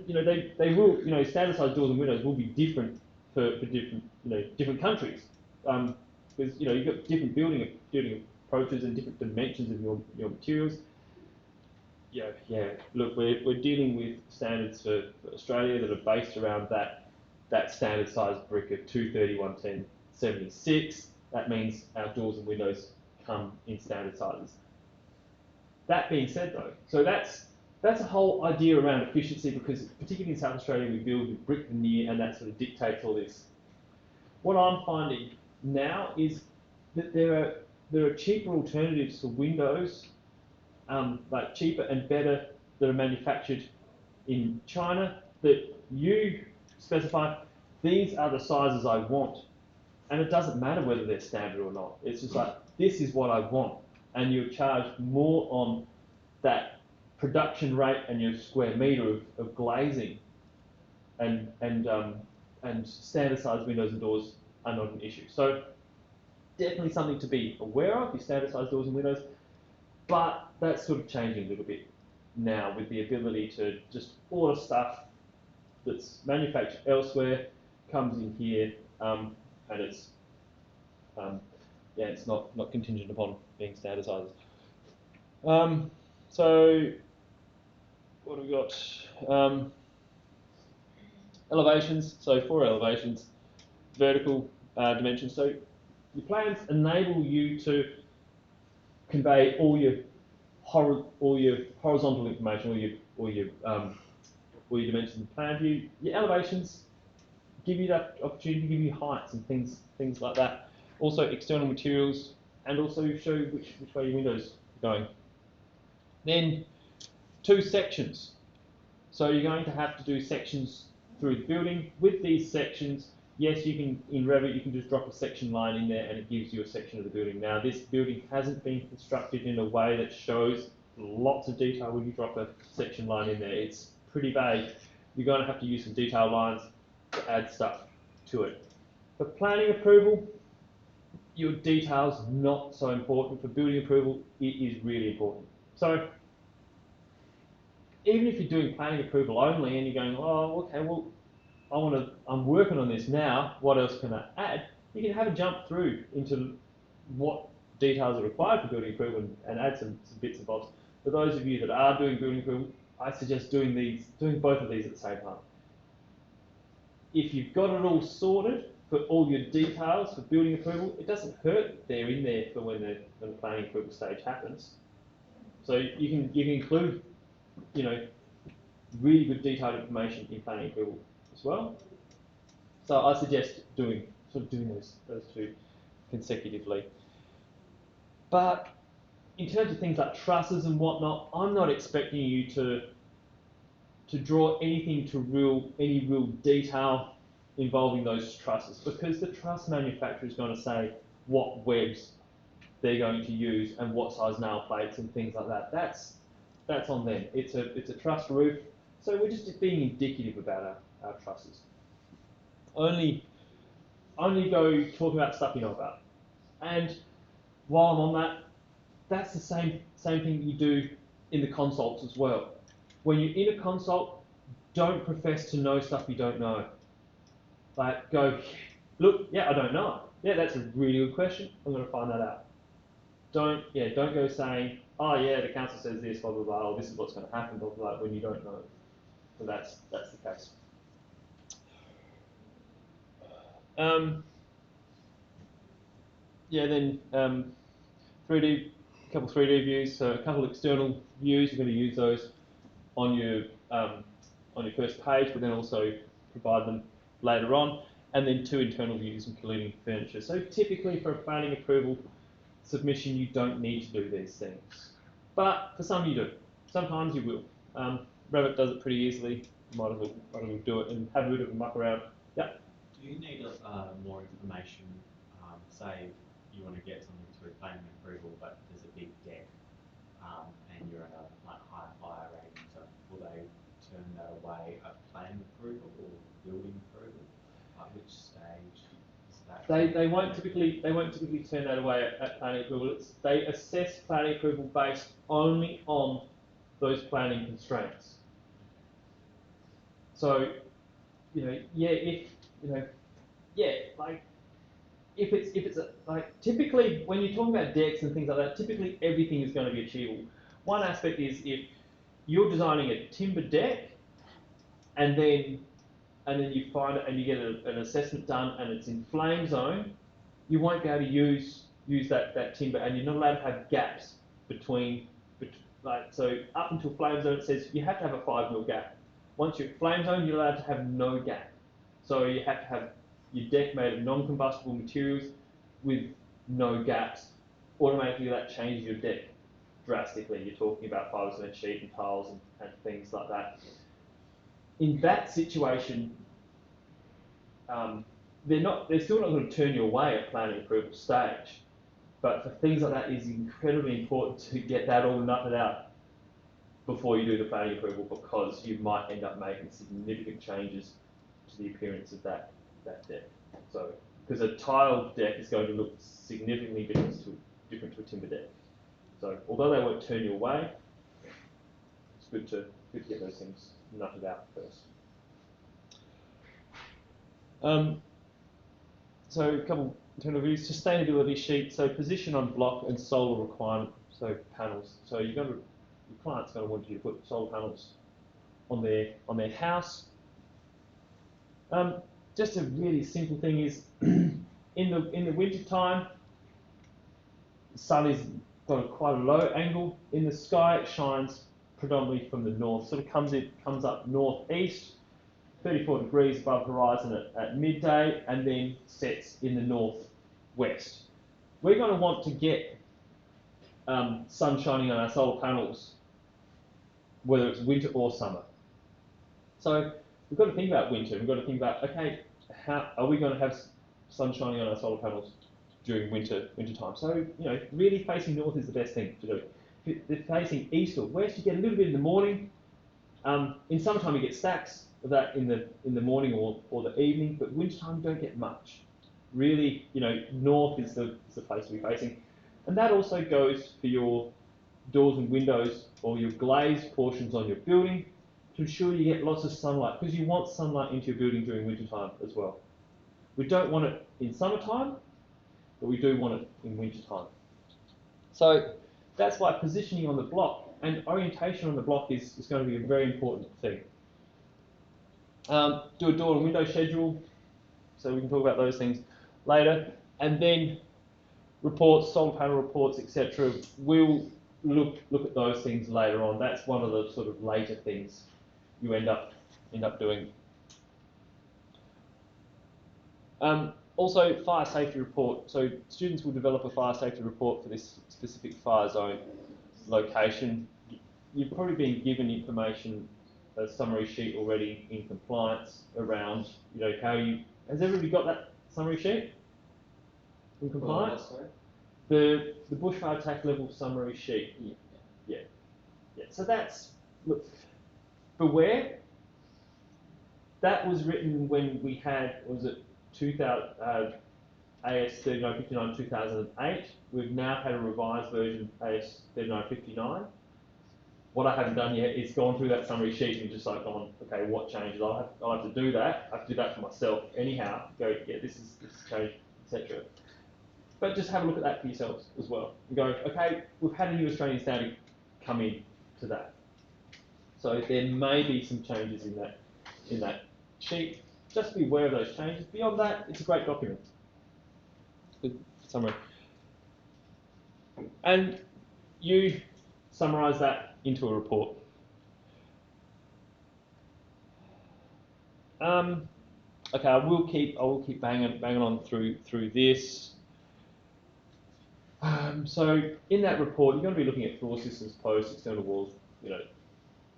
you know, they will, you know, standard sized doors and windows will be different for different, you know, different countries. Because you know, you've got different building approaches and different dimensions of your materials. Yeah. Look, we're dealing with standards for Australia that are based around that standard size brick of 230, 110, 76. That means our doors and windows come in standard sizes. That being said, though, so that's a whole idea around efficiency, because particularly in South Australia we build with brick veneer, and that sort of dictates all this. What I'm finding now is that there are cheaper alternatives for windows, like cheaper and better, that are manufactured in China, that you specify, these are the sizes I want. And it doesn't matter whether they're standard or not. It's just like, this is what I want. And you're charged more on that production rate and your square metre of glazing. And standard sized windows and doors are not an issue. So definitely something to be aware of, your standard sized doors and windows. But that's sort of changing a little bit now, with the ability to just order stuff that's manufactured elsewhere, comes in here, and it's it's not contingent upon being standard sizes. So what have we got? Elevations. So 4 elevations, vertical dimensions. So your plans enable you to convey all your horizontal information, all your dimensions in the plan view. Your elevations give you that opportunity to give you heights and things like that. Also external materials, and also show which way your windows are going. Then 2 sections. So you're going to have to do sections through the building. With these sections, yes, you can, in Revit, you can just drop a section line in there and it gives you a section of the building. Now, this building hasn't been constructed in a way that shows lots of detail when you drop a section line in there. It's pretty vague. You're going to have to use some detail lines to add stuff to it. For planning approval, your detail's not so important. For building approval, it is really important. So, even if you're doing planning approval only and you're going, oh, okay, well, I'm working on this now, what else can I add? You can have a jump through into what details are required for building approval and add some bits and bobs. For those of you that are doing building approval, I suggest doing both of these at the same time. If you've got it all sorted for all your details for building approval, it doesn't hurt that they're in there for when the planning approval stage happens. So you can include, you know, really good detailed information in planning approval as well. So I suggest doing those 2 consecutively. But in terms of things like trusses and whatnot, I'm not expecting you to draw anything to any real detail involving those trusses, because the truss manufacturer is going to say what webs they're going to use and what size nail plates and things like that. That's on them. It's a truss roof, so we're just being indicative about our trusses. Only go talk about stuff you know about. And while I'm on that, that's the same thing you do in the consults as well. When you're in a consult, don't profess to know stuff you don't know. Like, go, look, yeah, I don't know. Yeah, that's a really good question. I'm going to find that out. Don't go saying, oh yeah, the council says this, blah blah blah, or this is what's going to happen, blah blah blah, when you don't know. So that's the case. Then 3D, a couple 3D views. So a couple external views. You're going to use those on your first page, but then also provide them later on. And then 2 internal views, including furniture. So typically for a planning approval submission, you don't need to do these things. But for some you do. Sometimes you will. Revit does it pretty easily. Might as well do it and have a bit of a muck around. Yeah. Do you need more information? Say you want to get something through planning approval, but there's a big deck, and you're in a high fire rating. So will they turn that away at planning approval or building approval? At which stage is that? They won't typically turn that away at planning approval. They assess planning approval based only on those planning constraints. So, if it's typically when you're talking about decks and things like that, typically everything is going to be achievable. One aspect is if you're designing a timber deck, and then you find it and you get an assessment done and it's in flame zone, you won't be able to use that timber, and you're not allowed to have gaps between so up until flame zone it says you have to have a 5 mil gap. Once you're at flame zone, you're allowed to have no gap. So you have to have your deck made of non-combustible materials with no gaps. Automatically that changes your deck drastically. You're talking about fibre cement sheet and tiles and things like that. In that situation, they're still not going to turn you away at planning approval stage. But for things like that, it's incredibly important to get that all nutted out before you do the planning approval, because you might end up making significant changes to the appearance of that deck. So, because a tiled deck is going to look significantly different to a timber deck. So, although they won't turn you away, it's good to get those things nutted out first. So a couple internal views, sustainability sheet. So position on block and solar requirement. So panels. So you're going to your client's going to want you to put solar panels on their house. Just a really simple thing is, in the winter time, the sun is got quite a low angle in the sky. It shines predominantly from the north, sort of comes up northeast, 34 degrees above horizon at midday, and then sets in the northwest. We're going to want to get sun shining on our solar panels, whether it's winter or summer. So we've got to think about winter. We've got to think about, okay, how are we going to have sun shining on our solar panels during winter time? So, really facing north is the best thing to do. If they're facing east or west, you get a little bit in the morning. In summertime, you get stacks of that in the morning or the evening, but wintertime, you don't get much. Really, north is the place to be facing. And that also goes for your doors and windows or your glazed portions on your building to ensure you get lots of sunlight, because you want sunlight into your building during wintertime as well. We don't want it in summertime, but we do want it in wintertime. So that's why positioning on the block and orientation on the block is going to be a very important thing. Do a door and window schedule, so we can talk about those things later. And then reports, solar panel reports, etc. We'll look at those things later on. That's one of the sort of later things you end up doing. Also, fire safety report. So students will develop a fire safety report for this specific fire zone location. You've probably been given information, a summary sheet already in compliance around, how you. Has everybody got that summary sheet in compliance? The bushfire attack level summary sheet. Yeah. So that's, look, beware. That was written when we had, was it 2000, AS 3959 2008. We've now had a revised version, AS 3959. What I haven't done yet is gone through that summary sheet and just like gone, okay, what changes? I'll have to do that. I have to do that for myself anyhow. Go, yeah, this is changed, etc. But just have a look at that for yourselves as well. And go, okay, we've had a new Australian standard come in to that. So there may be some changes in that sheet. Just be aware of those changes. Beyond that, it's a great document. Good summary. And you summarise that into a report. Okay, I will keep banging on through this. So in that report, you're going to be looking at floor systems, posts, external walls.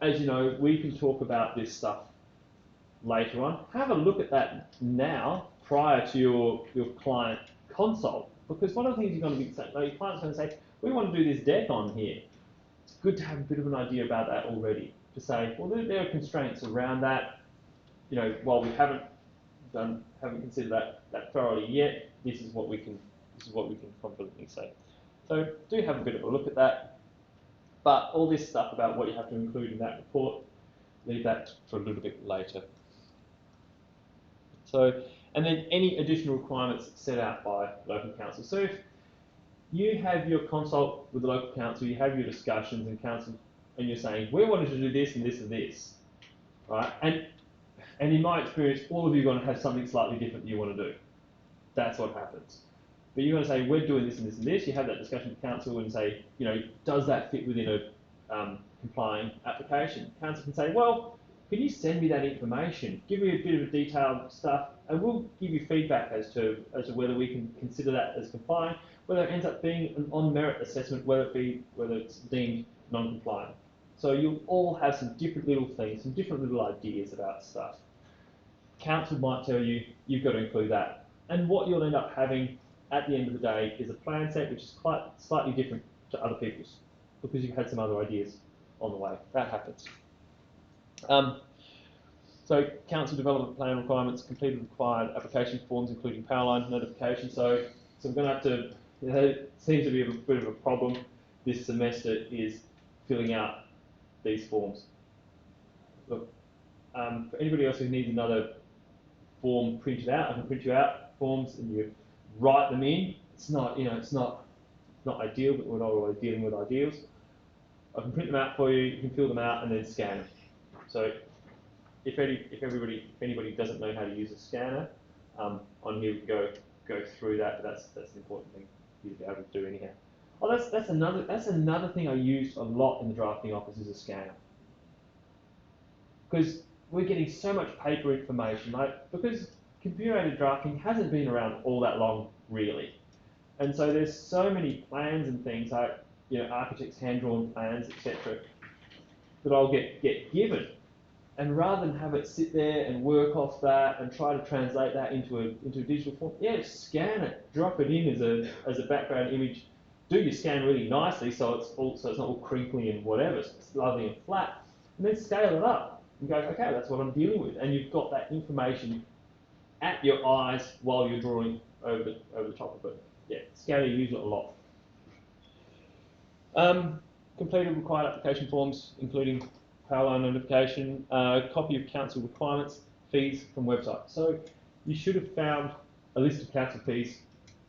As you know, we can talk about this stuff later on. Have a look at that now, prior to your client consult, because one of the things you're going to be saying, your client's going to say, we want to do this deck on here. It's good to have a bit of an idea about that already. To say, well, there are constraints around that. While we haven't considered that thoroughly yet, this is what we can confidently say. So do have a bit of a look at that. But all this stuff about what you have to include in that report, leave that for a little bit later. So, and then any additional requirements set out by local council. So if you have your consult with the local council, you have your discussions and council, and you're saying, we wanted to do this and this and this, right? And in my experience, all of you are going to have something slightly different that you want to do. That's what happens. But you're going to say, we're doing this and this and this. You have that discussion with council and say, does that fit within a complying application? Council can say, well, can you send me that information? Give me a bit of a detailed stuff, and we'll give you feedback as to whether we can consider that as compliant, whether it ends up being an on-merit assessment, whether it's deemed non-compliant. So you'll all have some different little things, some different little ideas about stuff. Council might tell you, you've got to include that. And what you'll end up having at the end of the day is a plan set which is quite slightly different to other people's, because you've had some other ideas on the way. That happens. So council development plan requirements, completed required application forms including power line notification. So we're going to have to, it seems to be a bit of a problem this semester is filling out these forms. Look, for anybody else who needs another form printed out, I can print you out forms and you write them in. It's not, it's not ideal, but we're not always dealing with ideals. I can print them out for you. You can fill them out and then scan them. So if anybody doesn't know how to use a scanner, on here we can go through that. But that's an important thing for you to be able to do anyhow. Oh, that's another thing I use a lot in the drafting office is a scanner, because we're getting so much paper information, like because computer-aided drafting hasn't been around all that long really, and so there's so many plans and things like architects' hand-drawn plans, etc., that I'll get given, and rather than have it sit there and work off that and try to translate that into a digital form, scan it, drop it in as a background image. Do your scan really nicely so it's not all crinkly and whatever, so it's lovely and flat, and then scale it up and go, okay, that's what I'm dealing with, and you've got that information at your eyes while you're drawing over the top of it. Yeah, scanning, use it a lot. Completed required application forms, including power line notification, copy of council requirements, fees from website. So you should have found a list of council fees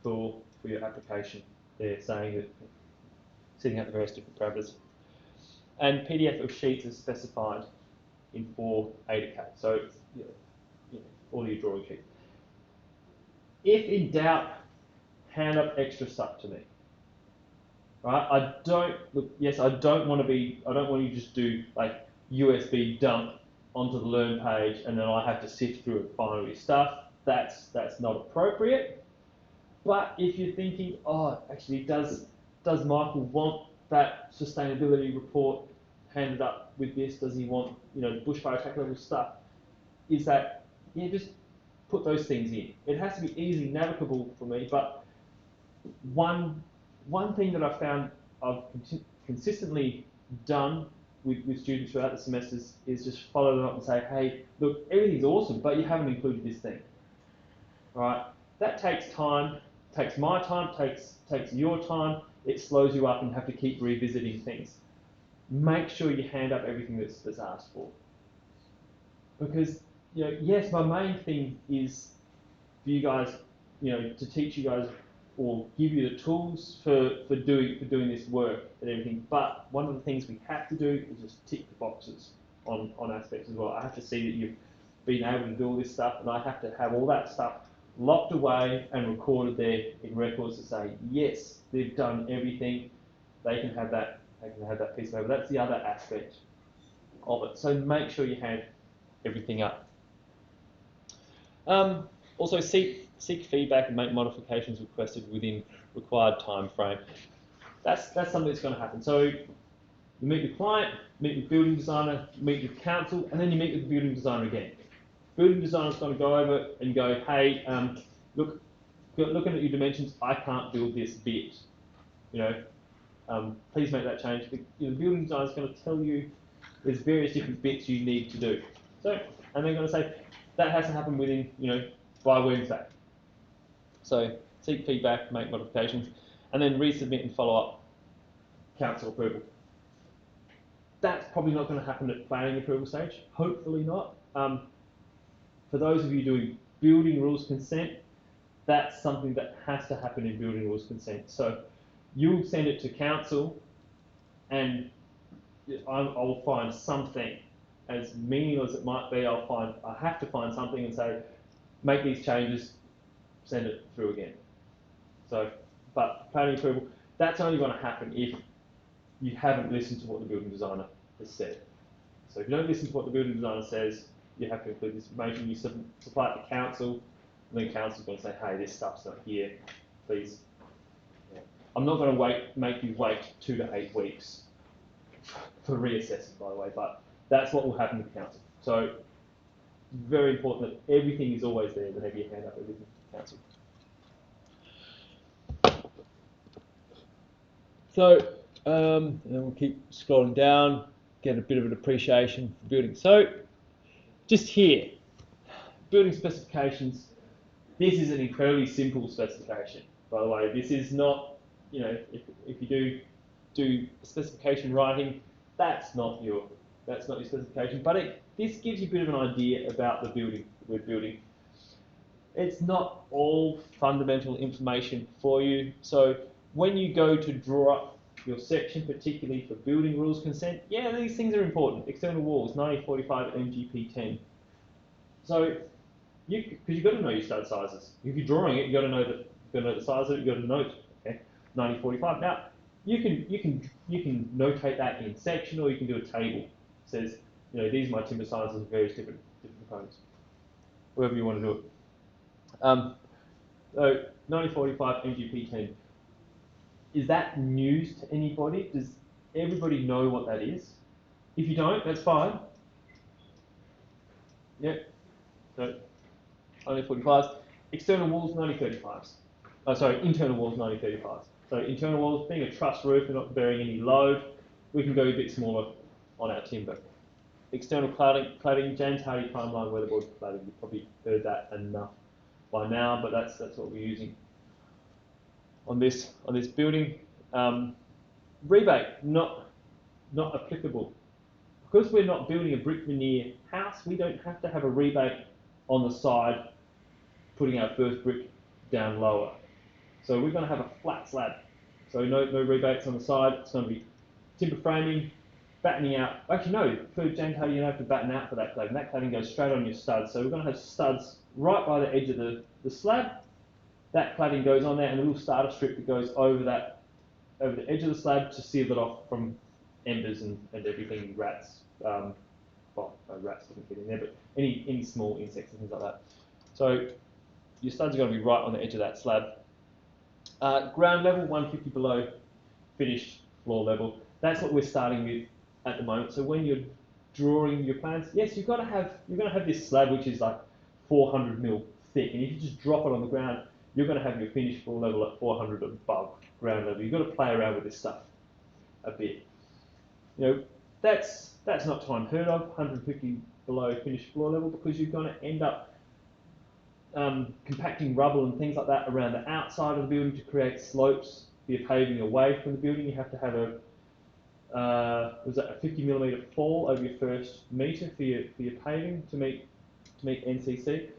for your application. They're saying that, setting out the various different parameters. And PDF of sheets is specified in 4 ADK. So all your drawing sheets. If in doubt, hand up extra stuff to me. Right? I don't want you to just do like USB dump onto the Learn page and then I have to sift through and find all your stuff. That's not appropriate. But if you're thinking, oh, actually, does Michael want that sustainability report handed up with this? Does he want bushfire attack level stuff? Is that just put those things in. It has to be easily navigable for me. But one thing that I've found I've consistently done with students throughout the semesters is just follow them up and say, hey, look, everything's awesome, but you haven't included this thing. All right? That takes time, takes my time, takes your time. It slows you up and you have to keep revisiting things. Make sure you hand up everything that's asked for. Because yes, my main thing is for you guys, to teach you guys or give you the tools for doing this work and everything. But one of the things we have to do is just tick the boxes on aspects as well. I have to see that you've been able to do all this stuff, and I have to have all that stuff locked away and recorded there in records to say, yes, they've done everything. They can have that. They can have that piece of paper. That's the other aspect of it. So make sure you hand everything up. Also, seek feedback and make modifications requested within required time frame. That's something that's going to happen. So you meet the client, meet with the building designer, meet with council, and then you meet with the building designer again. Building designer is going to go over and go, hey, look, looking at your dimensions, I can't build this bit. Please make that change. The building designer is going to tell you there's various different bits you need to do. So, and they're going to say that has to happen within, by Wednesday. So seek feedback, make modifications, and then resubmit and follow up council approval. That's probably not going to happen at planning approval stage. Hopefully not. For those of you doing building rules consent, that's something that has to happen in building rules consent. So you'll send it to council, and I'll find something, as meaningless as it might be. I have to find something and say, make these changes, send it through again. So, but planning approval, that's only going to happen if you haven't listened to what the building designer has said. So if you don't listen to what the building designer says, you have to include this information. You supply it to council, and then council's going to say, hey, this stuff's not here, please. Yeah. I'm not going to make you wait 2 to 8 weeks for reassessing, by the way, but that's what will happen with council. So very important that everything is always there whenever you hand up everything to council. So, and then we'll keep scrolling down, get a bit of an appreciation for building. So, just here, building specifications. This is an incredibly simple specification, by the way. This is not, if you do specification writing, that's not your specification. But this gives you a bit of an idea about the building we're building. It's not all fundamental information for you. So when you go to draw up your section, particularly for building rules consent, yeah, these things are important. External walls, 9045 MGP 10. So, because you've got to know your stud sizes. If you're drawing it, you've got to know the size of it. You've got to note, okay, 9045. Now, you can notate that in section, or you can do a table. It says, these are my timber sizes of various different components. However you want to do it. So 9045 MGP 10. Is that news to anybody? Does everybody know what that is? If you don't, that's fine. Yep. So 9045s. External walls 9035s. Oh, sorry, internal walls 9035s. So internal walls, being a truss roof, we're not bearing any load. We can go a bit smaller on our timber. External cladding, James Hardy Primeline weatherboard cladding. You've probably heard that enough by now, but that's what we're using on this building. Rebate not applicable because we're not building a brick veneer house. We don't have to have a rebate on the side, putting our first brick down lower. So we're going to have a flat slab. So no rebates on the side. It's going to be timber framing, battening out. Actually, no, for James Hardy, you don't have to batten out for that cladding. That cladding goes straight on your studs. So we're going to have studs right by the edge of the slab. That cladding goes on there, and a little starter strip that goes over the edge of the slab to seal it off from embers and everything, rats. Rats doesn't get in there, but any small insects and things like that. So your studs are going to be right on the edge of that slab. Ground level, 150 below finished floor level. That's what we're starting with at the moment. So when you're drawing your plans, yes, you're going to have this slab which is like 400 mil thick, and if you just drop it on the ground, you're going to have your finished floor level at 400 above ground level. You've got to play around with this stuff a bit. That's not to unheard of, 150 below finished floor level, because you're going to end up compacting rubble and things like that around the outside of the building to create slopes for your paving away from the building. You have to have a 50 millimetre fall over your first metre for your paving to meet NCC.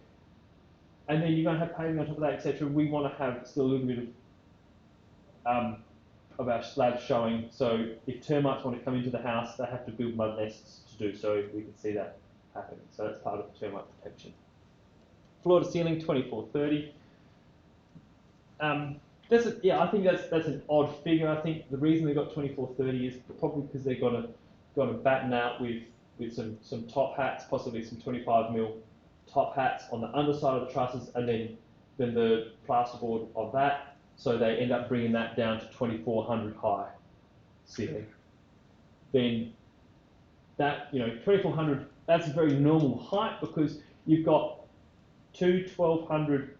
And then you're going to have paving on top of that, etc. We want to have still a little bit of our slabs showing. So if termites want to come into the house, they have to build mud nests to do so. We can see that happening. So that's part of the termite protection. Floor to ceiling, 2430. I think that's an odd figure. I think the reason they got 2430 is probably because they're going to batten out with some top hats, possibly some 25 mil top hats on the underside of the trusses, and then the plasterboard of that. So they end up bringing that down to 2400 high ceiling. Then that 2400, that's a very normal height because you've got two 1200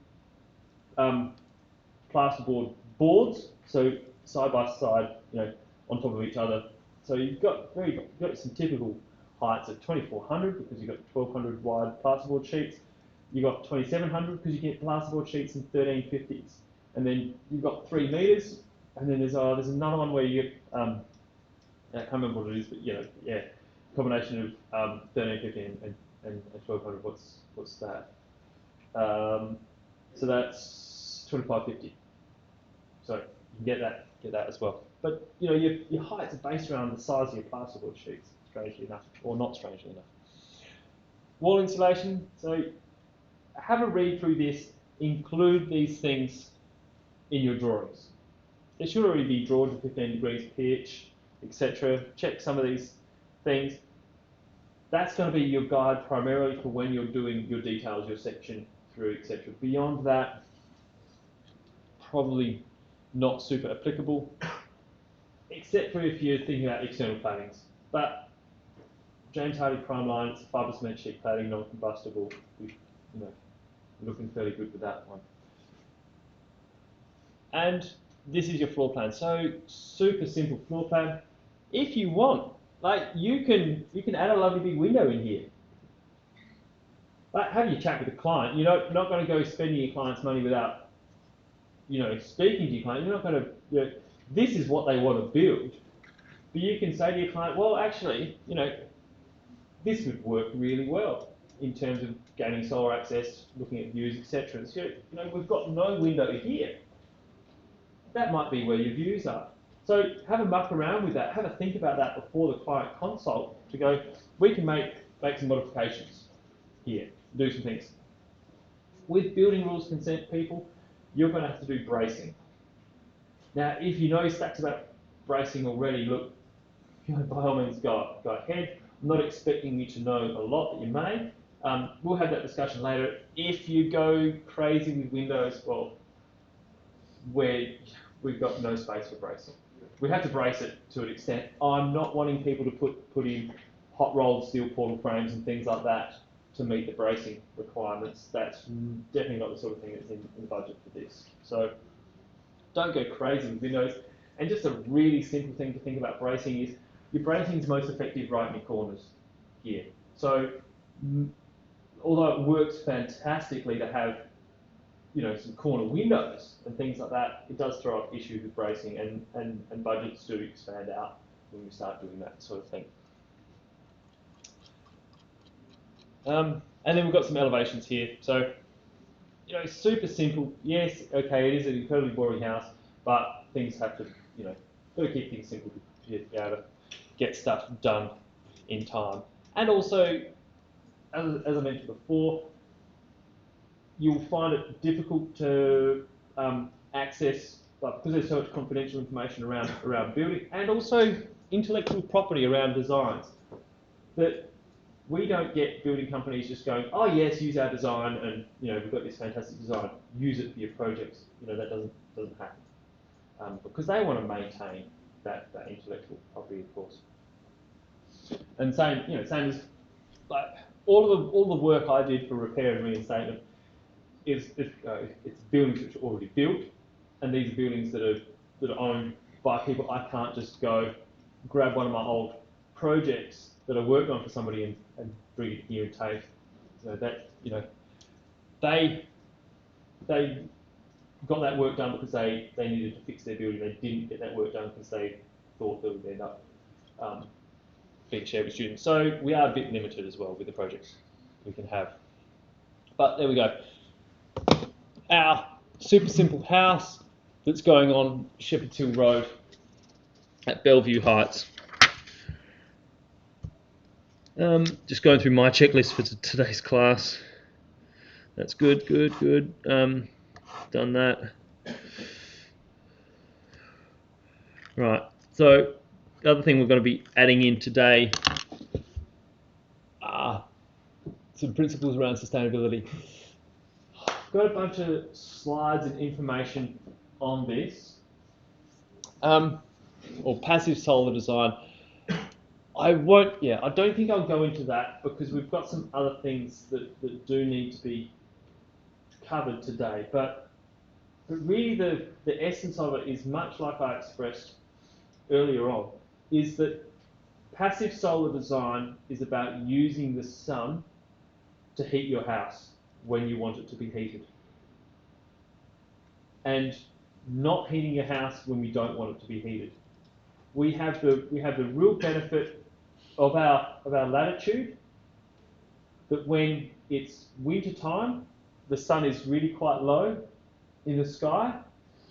plasterboard boards, so side by side, on top of each other. So you've got some typical heights of 2400 because you've got 1200 wide plasterboard sheets. You've got 2700 because you get plasterboard sheets in 1350s, and then you've got 3 meters, and then there's another one where you get I can't remember what it is, but combination of 1350 and 1200. What's that? So that's 2550. So you can get that as well. But your heights are based around the size of your plasterboard sheets, strangely enough, or not strangely enough. Wall insulation. So have a read through this. Include these things in your drawings. They should already be drawn to 15 degrees pitch, etc. Check some of these things. That's going to be your guide primarily for when you're doing your details, your section through, etc. Beyond that, probably not super applicable, except for if you're thinking about external claddings. But James Hardy Primeline, it's a fibre cement sheet cladding, non-combustible. We're looking fairly good with that one. And this is your floor plan. So super simple floor plan. If you want, you can add a lovely big window in here. Have your chat with the client. You're not going to go spending your client's money without speaking to your client. You're not going to. This is what they want to build. But you can say to your client, well, actually, this would work really well in terms of gaining solar access, looking at views, etc. So, we've got no window here. That might be where your views are. So have a muck around with that, have a think about that before the client consult to go, we can make some modifications here, do some things. With building rules consent people, you're going to have to do bracing. Now, if you know stacks about bracing already, look, by all means go ahead. I'm not expecting you to know a lot, but you may. We'll have that discussion later. If you go crazy with windows, well, we've got no space for bracing. We have to brace it to an extent. I'm not wanting people to put in hot rolled steel portal frames and things like that to meet the bracing requirements. That's definitely not the sort of thing that's in the budget for this. So don't go crazy with windows. And just a really simple thing to think about bracing is your bracing is most effective right in your corners here. So although it works fantastically to have some corner windows and things like that, it does throw up issues with bracing, and budgets do expand out when we start doing that sort of thing. And then we've got some elevations here. So, super simple. Yes, okay, it is an incredibly boring house, but things have to, got to keep things simple to be able to get stuff done in time. And also, as I mentioned before, you'll find it difficult to access, because there's so much confidential information around building, and also intellectual property around designs, that we don't get building companies just going, oh yes, use our design, and we've got this fantastic design, use it for your projects. That doesn't happen, because they want to maintain that intellectual property, of course. And same as like all the work I did for repair and reinstatement it's buildings which are already built, and these are buildings that are owned by people. I can't just go grab one of my old projects that I worked on for somebody and bring it here and take. They got that work done because they needed to fix their building. They didn't get that work done because they thought that would end up being shared with students. So we are a bit limited as well with the projects we can have. But there we go. Our super simple house that's going on Shepherd's Hill Road at Bellevue Heights. Just going through my checklist for today's class. That's good. Done that. Right, so the other thing we're going to be adding in today are some principles around sustainability. Got a bunch of slides and information on this, or passive solar design. I don't think I'll go into that because we've got some other things that do need to be covered today. But really the essence of it is much like I expressed earlier on, is that passive solar design is about using the sun to heat your house when you want it to be heated, and not heating your house when we don't want it to be heated. We have the real benefit of our latitude, that when it's winter time, the sun is really quite low in the sky,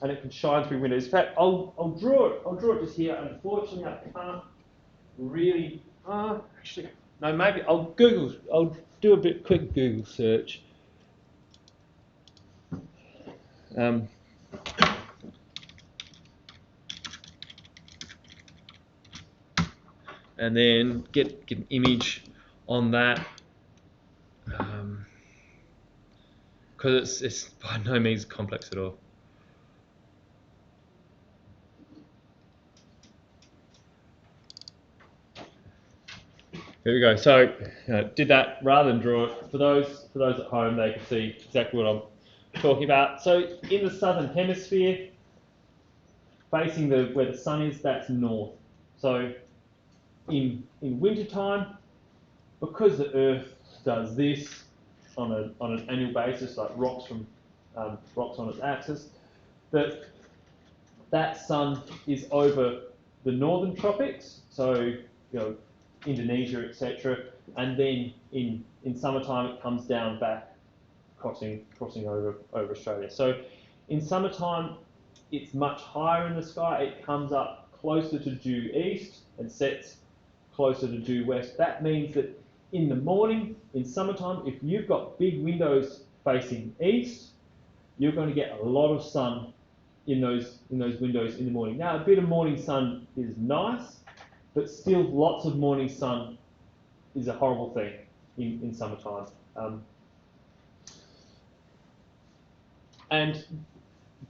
and it can shine through windows. In fact, I'll draw it just here. Unfortunately, I can't really. Actually, no. Maybe I'll do a quick Google search. And then get an image on that, because it's by no means complex at all. Here we go. So did that rather than draw it. For those at home, they can see exactly what I'm talking about. So in the southern hemisphere, facing where the sun is, that's north. So in winter time, because the Earth does this on an annual basis, like rocks on its axis, that sun is over the northern tropics. So Indonesia, etc., and then in summertime it comes down back, crossing over Australia. So in summertime it's much higher in the sky. It comes up closer to due east and sets closer to due west. That means that in the morning, in summertime, if you've got big windows facing east, you're going to get a lot of sun in those windows in the morning. Now, a bit of morning sun is nice, but still lots of morning sun is a horrible thing in summertime.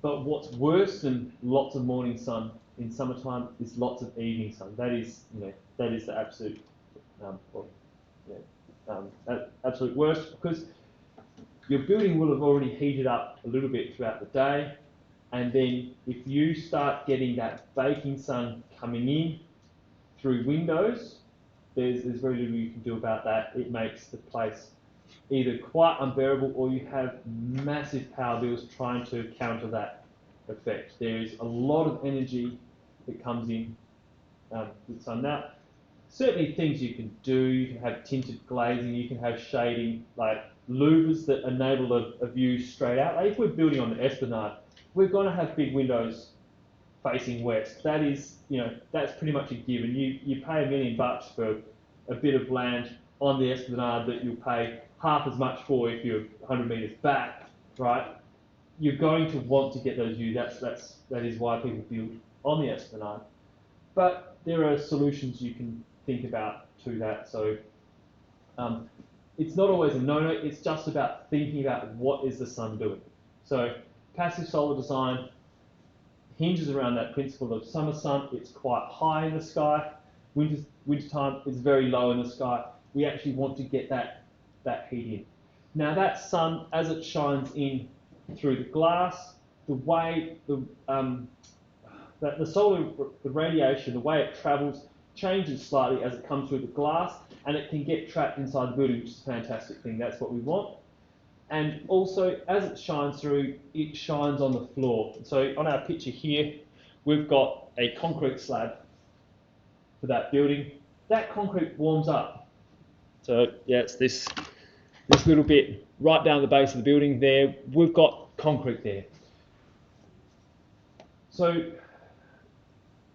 But what's worse than lots of morning sun in summertime is lots of evening sun. That is the absolute absolute worst, because your building will have already heated up a little bit throughout the day, and then if you start getting that baking sun coming in through windows, there's very little you can do about that. It makes the place either quite unbearable, or you have massive power bills trying to counter that effect. There is a lot of energy that comes in with sun. Now, certainly things you can do, you can have tinted glazing, you can have shading, like louvers that enable a view straight out. Like if we're building on the Esplanade, we're going to have big windows facing west. That is, that's pretty much a given. You pay $1 million for a bit of land on the Esplanade that you'll pay half as much for if you're 100 metres back, right? You're going to want to get those views. That is why people build on the Esplanade. But there are solutions you can think about to that. So it's not always a no-no. It's just about thinking about what is the sun doing. So passive solar design hinges around that principle of summer sun. It's quite high in the sky. Wintertime, it's very low in the sky. We actually want to get that heat in. Now that sun, as it shines in through the glass, the way the radiation, the way it travels, changes slightly as it comes through the glass, and it can get trapped inside the building, which is a fantastic thing. That's what we want. And also, as it shines through, it shines on the floor. So on our picture here, we've got a concrete slab for that building. That concrete warms up. So yeah, it's this little bit right down the base of the building there. We've got concrete there. So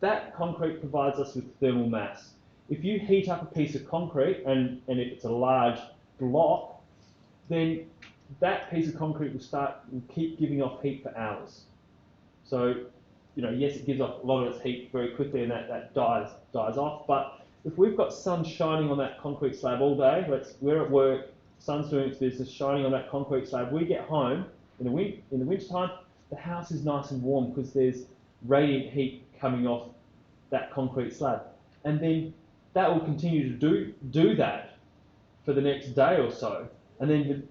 that concrete provides us with thermal mass. If you heat up a piece of concrete, and if it's a large block, then that piece of concrete will keep giving off heat for hours. So, yes, it gives off a lot of its heat very quickly, and that dies off. But if we've got sun shining on that concrete slab all day, we're at work, sun's doing its business, shining on that concrete slab. We get home in the wintertime, the house is nice and warm because there's radiant heat coming off that concrete slab, and then that will continue to do that for the next day or so, and then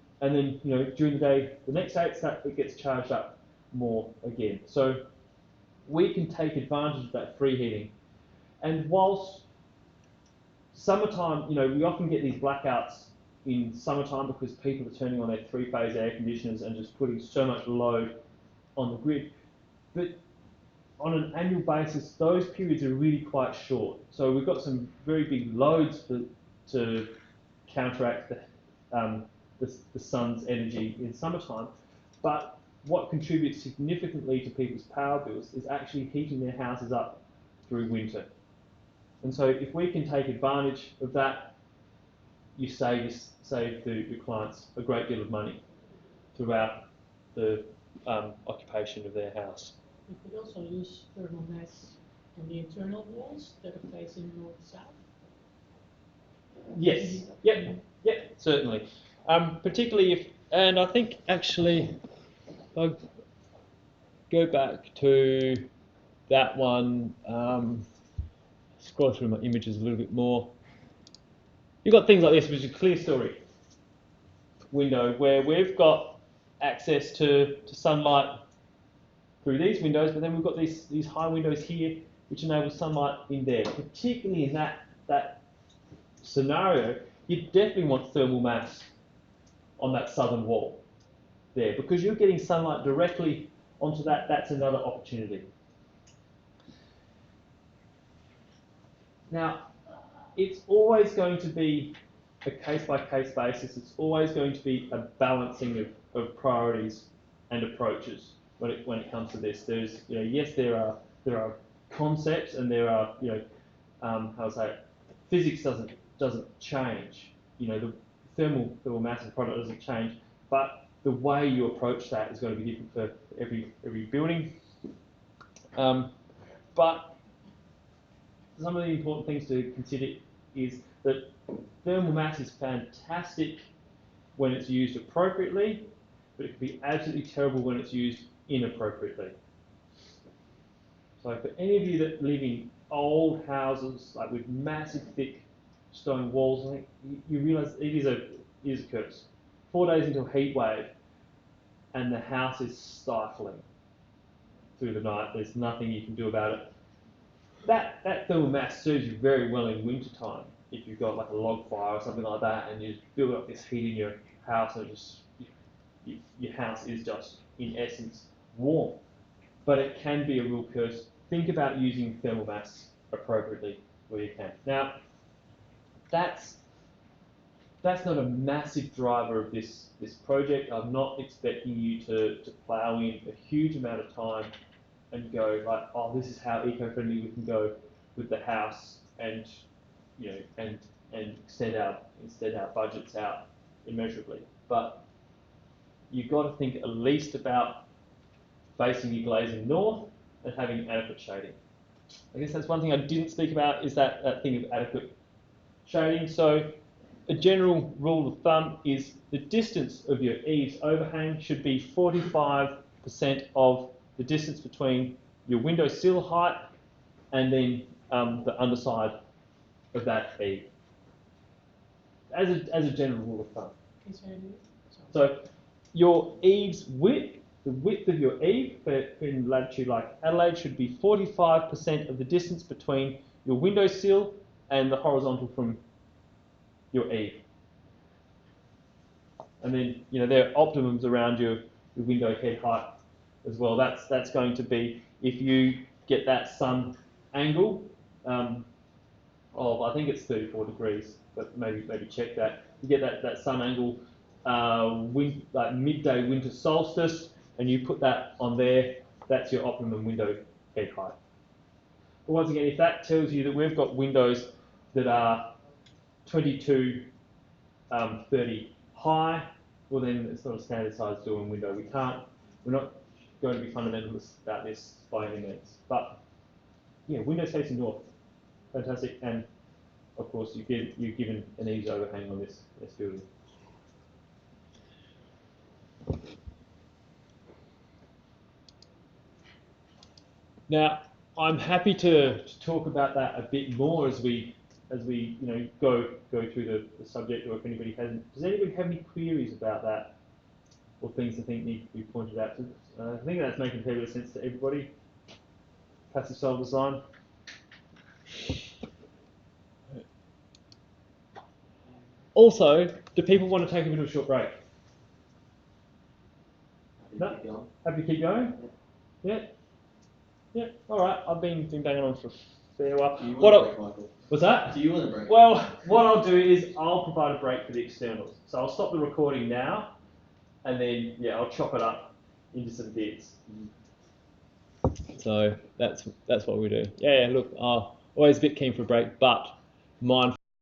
during the day, the next day it gets charged up more again. So we can take advantage of that free heating, and whilst summertime, we often get these blackouts in summertime because people are turning on their 3-phase air conditioners and just putting so much load on the grid. But on an annual basis, those periods are really quite short. So we've got some very big loads to counteract the sun's energy in summertime. But what contributes significantly to people's power bills is actually heating their houses up through winter. And so if we can take advantage of that, you save the clients a great deal of money throughout the occupation of their house. You could also use thermal mass on the internal walls that are facing north-south. Yes. Yep. Certainly. Particularly and I think actually, if I go back to that one, scroll through my images a little bit more. You've got things like this, which is a clear story window where we've got access to sunlight through these windows, but then we've got these high windows here which enable sunlight in there. Particularly in that scenario, you definitely want thermal mass on that southern wall there, because you're getting sunlight directly onto that. That's another opportunity. Now, it's always going to be a case-by-case basis. It's always going to be a balancing of priorities and approaches when it comes to this. There's, yes, there are concepts, and there are, how to say it, physics doesn't change. The thermal mass of the product doesn't change, but the way you approach that is going to be different for every building. But some of the important things to consider is that thermal mass is fantastic when it's used appropriately, but it can be absolutely terrible when it's used inappropriately. So for any of you that live in old houses, like with massive thick stone walls, I think you realise it is a curse. 4 days into a heat wave, and the house is stifling through the night. There's nothing you can do about it. That thermal mass serves you very well in winter time if you've got like a log fire or something like that, and you build up this heat in your house, and your house is just in essence warm. But it can be a real curse. Think about using thermal mass appropriately where you can. Now, that's not a massive driver of this project. I'm not expecting you to plough in a huge amount of time and go like, oh, this is how eco-friendly we can go with the house, and and extend our budgets out immeasurably. But you've got to think at least about facing your glazing north and having adequate shading. I guess that's one thing I didn't speak about, is that thing of adequate shading. So a general rule of thumb is the distance of your eaves overhang should be 45% of the distance between your window sill height and then the underside of that eave, as a general rule of thumb. Can you say it again? So your eaves width, the width of your eave in latitude like Adelaide, should be 45% of the distance between your window sill and the horizontal from your eave. And then there are optimums around your window head height as well. That's going to be if you get that sun angle of, I think it's 34 degrees, but maybe check that. You get that sun angle like midday winter solstice, and you put that on there. That's your optimum window head height. But once again, if that tells you that we've got windows that are 22, 30 high, well then it's not a standard size door and window. We're not going to be fundamentalists about this by any means. But yeah, windows facing north, fantastic. And of course, you're given an eaves overhang on this building. Now, I'm happy to talk about that a bit more as we go through the subject, or if anybody hasn't. Does anybody have any queries about that, or things I think need to be pointed out? I think that's making a fair bit of sense to everybody. Passive cell design. Also, do people want to take a bit of a short break? Happy to keep going? Yeah. Yeah. All right. I've been banging on for a fair while. Do you want a break, Michael? What's that? Do you want a break? Well, what I'll do is I'll provide a break for the externals. So I'll stop the recording now, and then I'll chop it up into some bits. So that's what we do. Yeah. Look, always a bit keen for a break, but mindful.